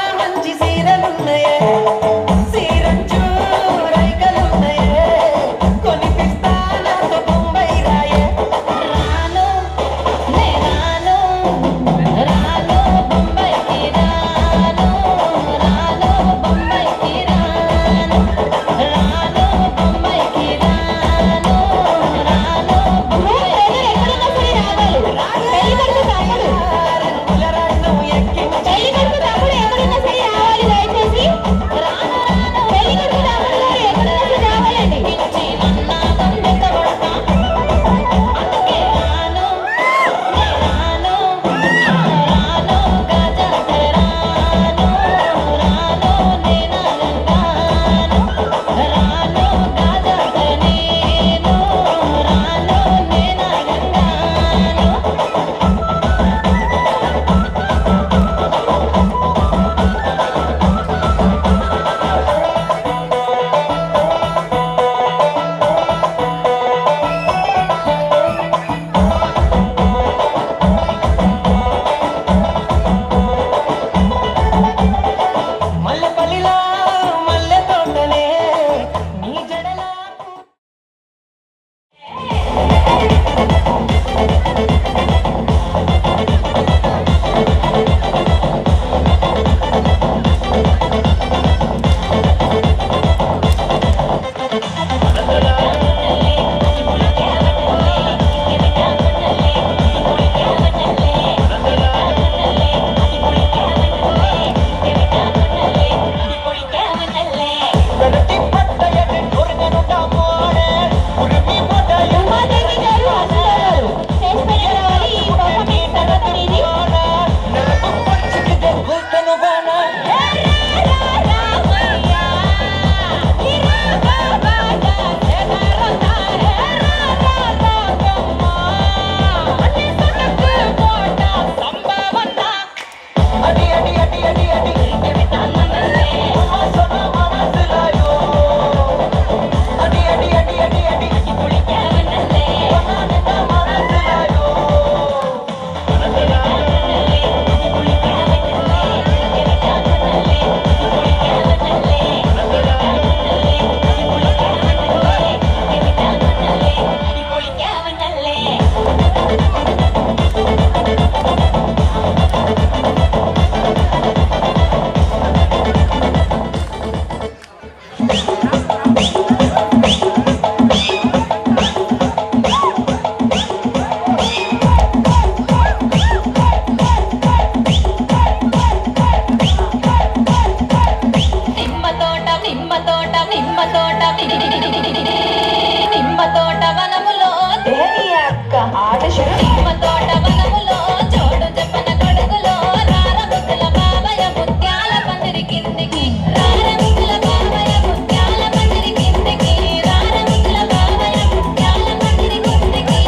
S7: నిమ్మ తోట వనములో చోడు చెప్పన కొడుకులో రార ముద్దుల బాబయ్య ముత్యాల పందిరి కిందికి రార ముద్దుల బాబయ్య ముత్యాల పందిరి కిందికి రార ముద్దుల బాబయ్య ముత్యాల పందిరి కిందికి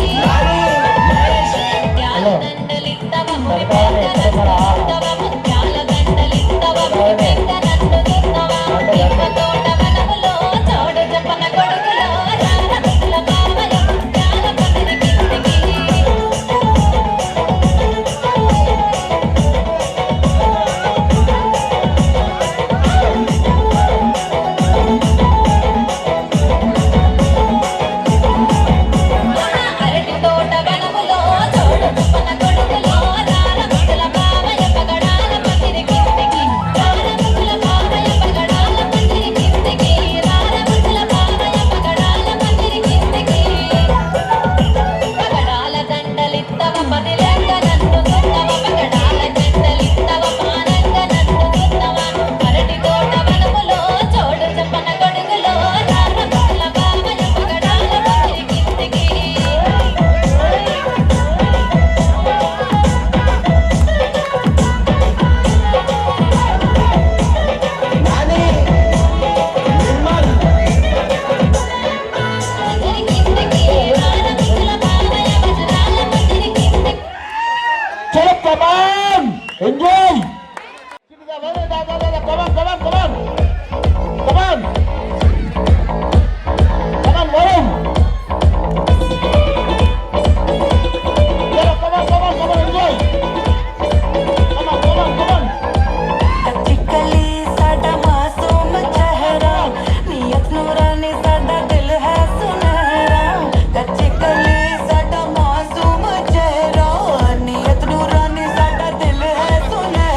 S7: ముత్యాల దండలిత్తవ మురి పెద్దనన్నుతవ ముత్యాల దండలిత్తవ మురి పెద్దనన్నుతవ నిమ్మ తోట వనములో చోడు చెప్పన కొడుకులో రార ముద్దుల బాబయ్య ముత్యాల పందిరి కిందికి అరటి తోట వనములో చోడు చెప్పన కొడుకులో రార ముద్దుల బాబయ్య పగడాల పందిరి కిందికి రార ముద్దుల బాబయ్య పగడాల పందిరి కిందికి రార ముద్దుల బాబయ్య పగడాల పందిరి కిందికి పగడాల దండలిత్తవ పదిలంగ నన్ను దున్నవ పగడాల దండలిత్తవ పానంగ నన్ను దున్నవ అరటి తోట వనములో చోడు చెప్పన కొడుకులో రార ముద్దుల బాబయ్య పగడాల పందిరి కిందికి పందిరి కిందికి రార ముద్దుల బాబయ్య వజ్రాల పందిరి కిందికి
S10: చలో కమాన్ ఎంజాయ్ కమాన్ కమాన్ కమాన్ కమాన్ కమాన్ వరుణ్ చలో కమాన్ కమాన్ కమాన్ ఎంజాయ్ కమాన్ కమాన్ కమాన్
S8: चिकली साडा मासूम चेहरा नियत नूरानी साडा दिल है सुनहरा कच्ची कली साडा मासूम चेहरा नियत नूरानी साडा दिल है सुनहरा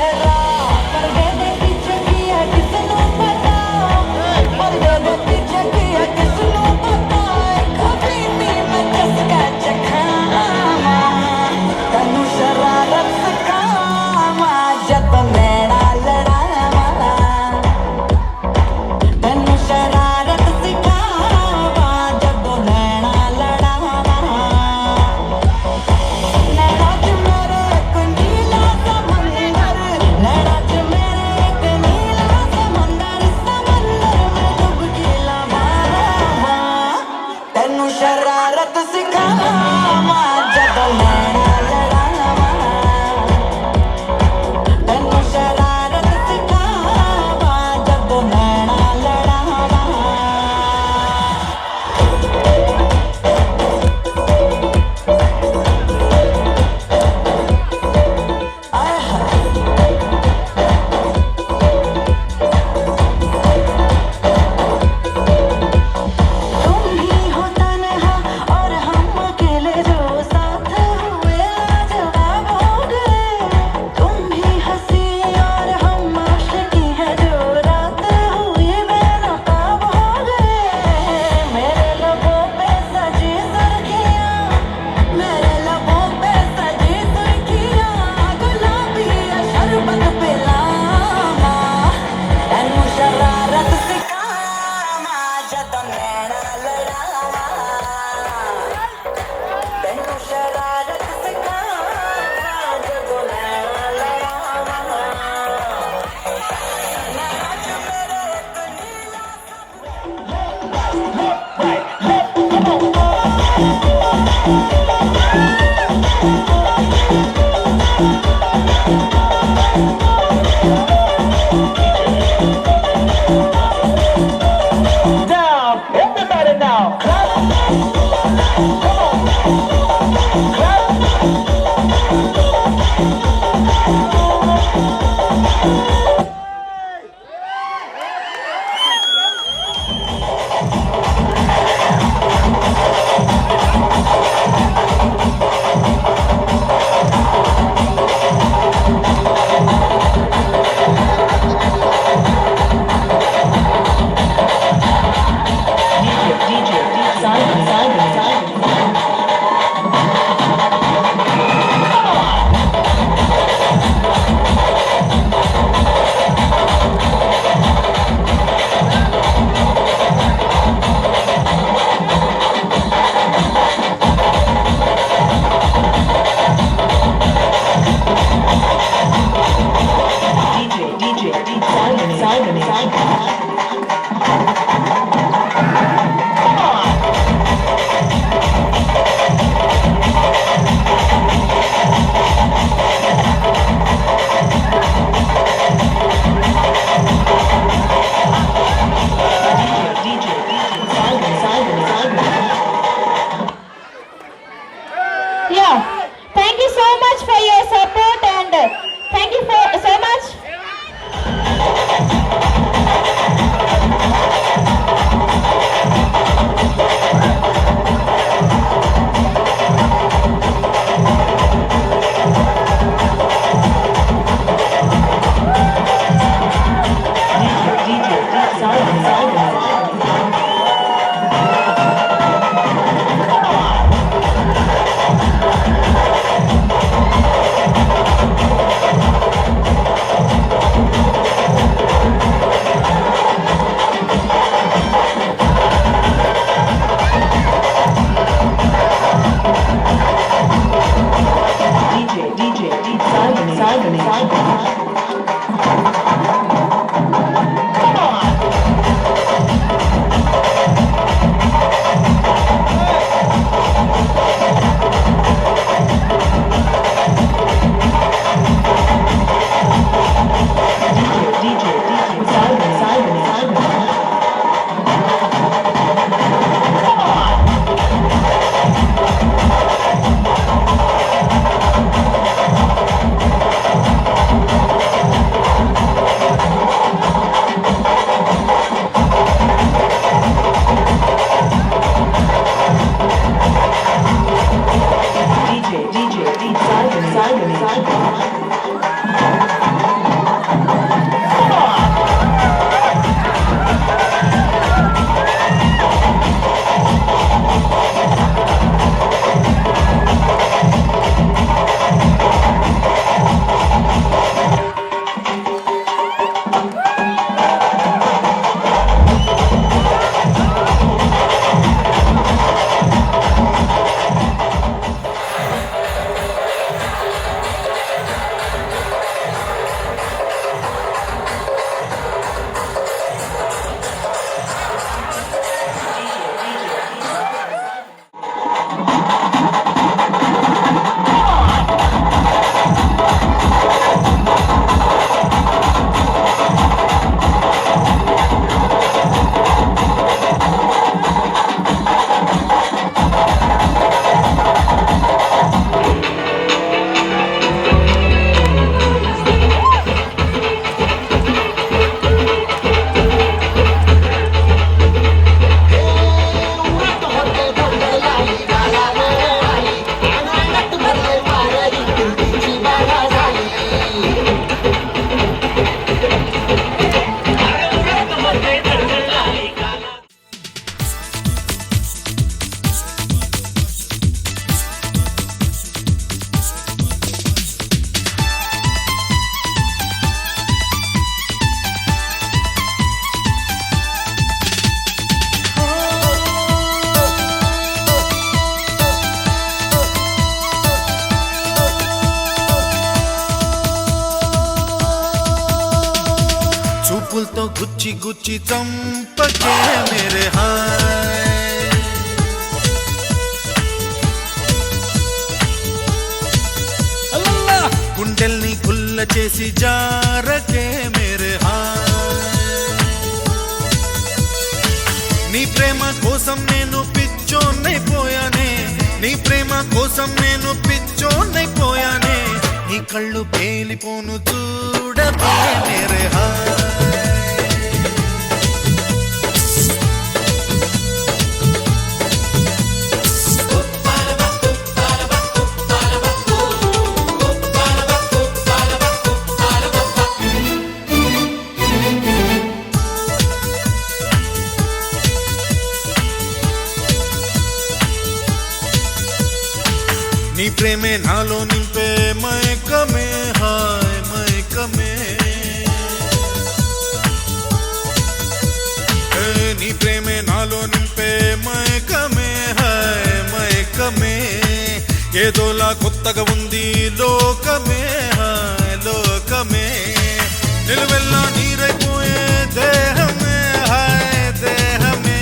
S9: చూపులతో గుచ్చి గుచ్చి చంపకే మేరే హాయ్ అల్లల్లా గుండెల్ని గుల్ల చేసి జారకే మేరే హాయ్ నీ ప్రేమ కోసం నేను పిచ్చోన్నైపోయానే నీ ప్రేమ కోసం నేను పిచ్చోన్నైపోయానే నీ కళ్ళు పేలిపోను చూడకే మేరే హాయ్ నీ ప్రేమే నాలో నింపే మైకమే హాయ్ మైకమే నీ ప్రేమే నాలో నింపే మైకమే హాయ్ మైకమే ఏదోలా కొత్తగా ఉంది లోకమే హాయ్ లోకమే నిలువెల్లా నీరైపోయే దేహమే హాయ్ దేహమే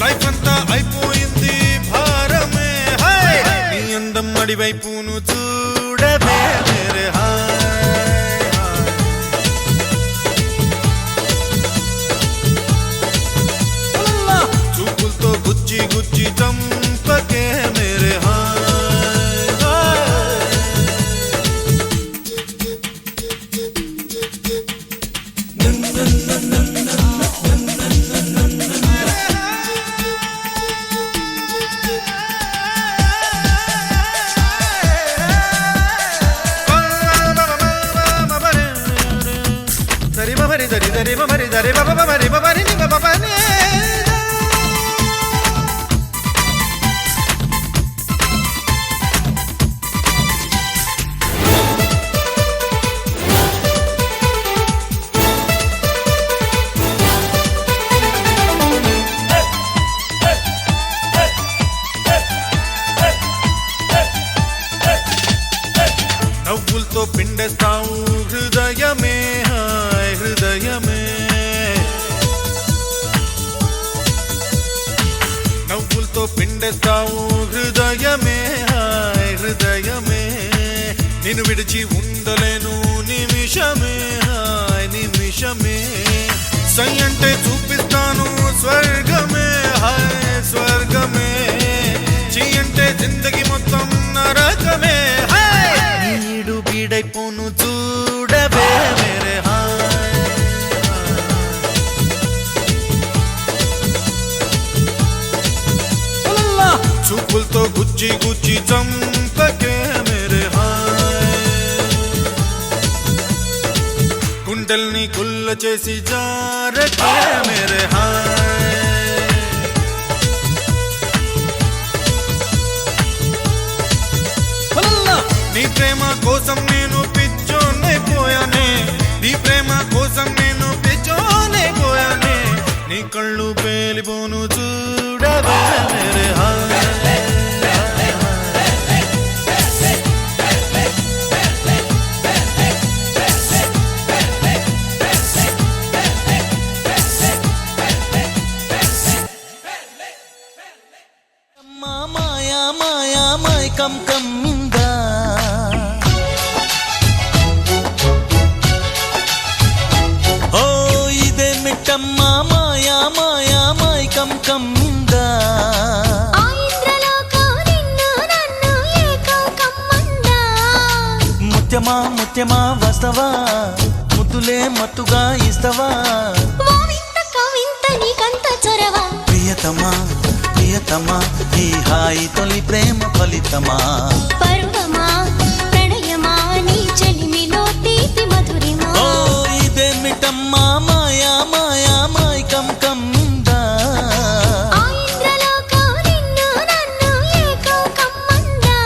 S9: లైఫ్ అంతా అయిపోయింది భారమే హాయ్ నీ అందం అడివైపును చూడవే మేరే హాయ్ చూపులతో గుచ్చి గుచ్చి చంపకే మేరే హాయ్ దరి బరి దరి దరి బరి దరి బరి బరి ని బని నవ్వులతో పిండేస్తావు హృదయమే హాయ్ హృదయమే నవ్వులతో పిండేస్తావు హృదయమే హాయ్ హృదయమే నిన్ను విడిచి ఉండలేను నిమిషమే హాయ్ నిమిషమే సై అంటే చూపిస్తాను స్వర్గమే హాయ్ స్వర్గమే చీ అంటే జిందగీ మొత్తం నరకమే హాయ్ నీడు బీడైపోను చూడవే మేరే హాయ్ చూపులతో గుచ్చి గుచ్చి చంపకే గుండెల్ని కుల్ల చేసి జారకే మేరే హాయ్ నీ ప్రేమ కోసం నేను పిచ్చోనైపోయానే నీ ప్రేమ కోసం నేను పిచ్చోనైపోయానే నీ కళ్ళు పేలిపోను చూడవే మేరే హాయ్ మాయా మాయా మైకం కమ్మిందా ఓ ఇదే మిట్టమ్మా మాయా మాయా మైకం కమ్మిందా ముత్యమా ముత్యమా వస్తవా ముద్దులే మత్తుగా ఇస్తవా ప్రియతమా ప్రియతమా ఈ హాయి తొలి ప్రేమ ఫలితమా
S7: పరువమా ప్రణయమా నీ చెలిమిలో తీపి మధురిమా
S9: ఓ ఇదే మిటమ్మా మాయా మాయా మైకం కమ్మిందా
S7: ఆ ఇంద్రలోకం నిన్ను నన్ను ఏకం కమ్మందా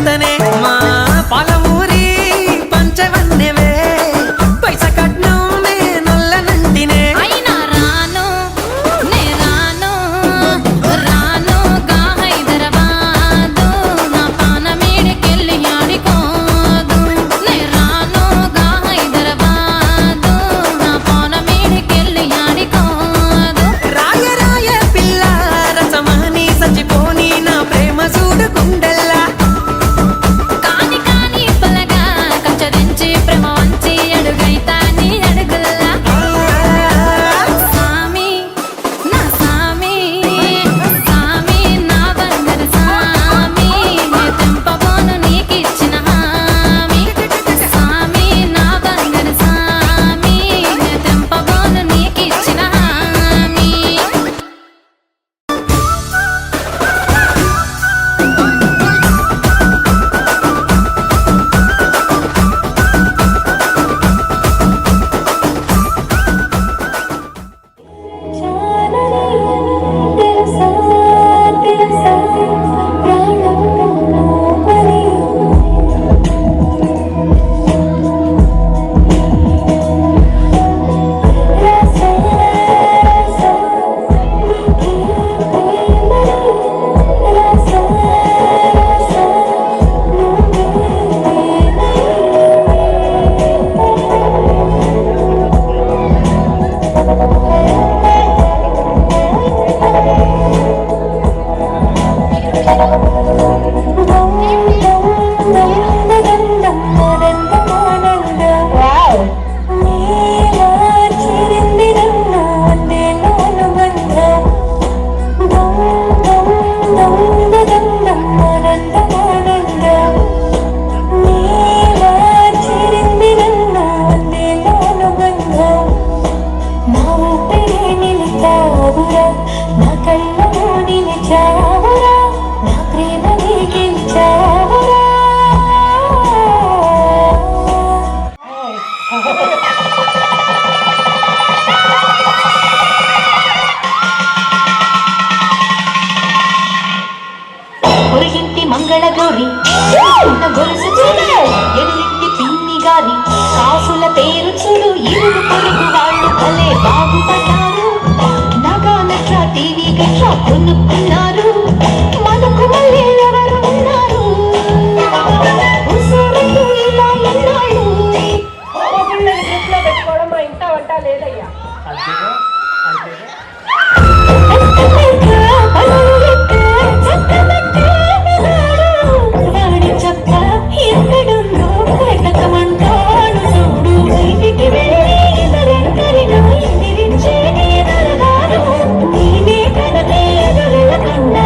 S3: పెడతనే మా పాలమూరి పంచవన్నెవే పైస కట్నమే నొల్లనంటినే
S7: అయినా రాను నే రాను రాను గా హైదరాబాదు నా పానమేడికెళ్ళి ఆడికోదు నే రాను గా హైదరాబాదు నా పానమేడికెళ్ళి ఆడికోదు
S3: రాయ రాయ పిల్ల రసమాని సచిపోని నా ప్రేమ చూడుకుండల్లా
S7: కాని కాని పలగా కచ్చరించి ప్రేమ వంచి అడుగైతా నీ అడుగుల్లా సామి నా సామి సామి నా బంగారు సామి నే తెంపబోను నీకిచ్చిన హామీ సామి నా బంగారు సామి నే తెంపబోను నీకిచ్చిన హామీ
S8: పొరిగింటి మంగళగౌరి ఉన్న గొలుసు చూడు ఎదురింటి పిన్ని గారి కాసుల పేరు చూడు ఇరుగు పొరుగు వాళ్ళు భలే బాగుపడ్డారు నగా నట్ల టీవీ గట్రా కొనుక్కున్నారు మనకు మళ్ళీ ఎవరు ఉన్నారు ఉసూరుతూ ఇలా ఎన్నాళ్ళు
S2: గ్రూప్లో పెట్టుకోవడం మా ఇంట వంట లేదయ్యా.
S8: చెప్ప ఎక్కడుందో వెతకమంటాడు చూడు బయటికి వెళ్ళి ఎదురెక్కరినో ఎదిరించే నీవే కదలే ఎదురెళ్ళకుండా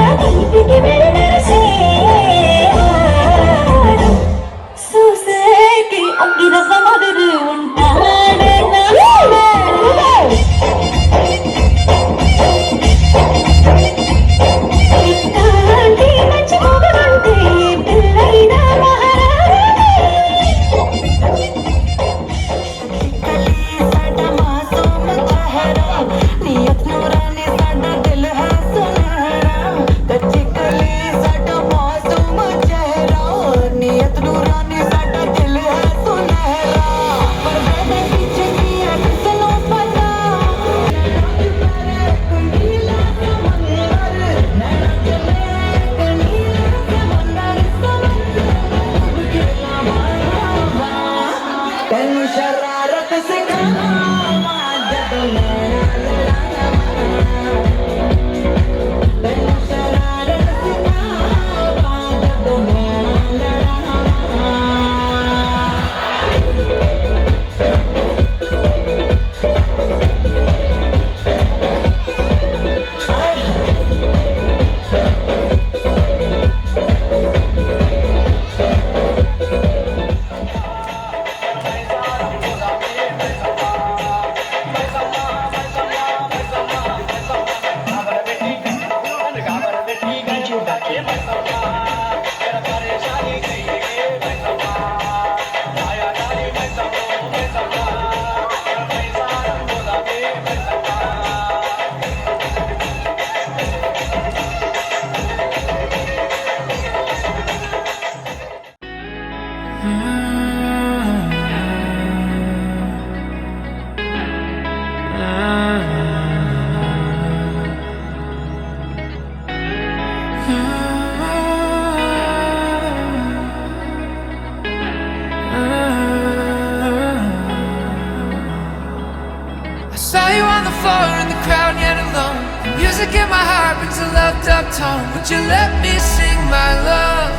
S6: I saw you on the floor in the crowd yet alone. The music in my heart brings a loved up tone. Would you let me sing my love?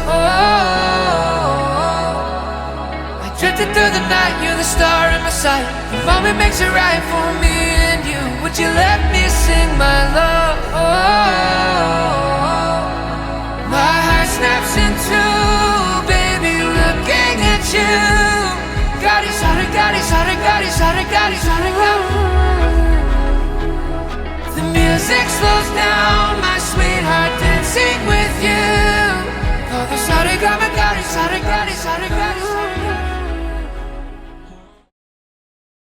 S6: I drifted through the night, you're the star in my sight. The moment makes it right for me and you. Would you let me sing my love? My heart snaps in two, baby, looking at you. Gadi sare, gadi sare, gadi sare, gadi sare, gadi. The music slows down, my sweetheart dancing with you. Oh, the sare, gadi, gadi, sare, gadi, sare, gadi.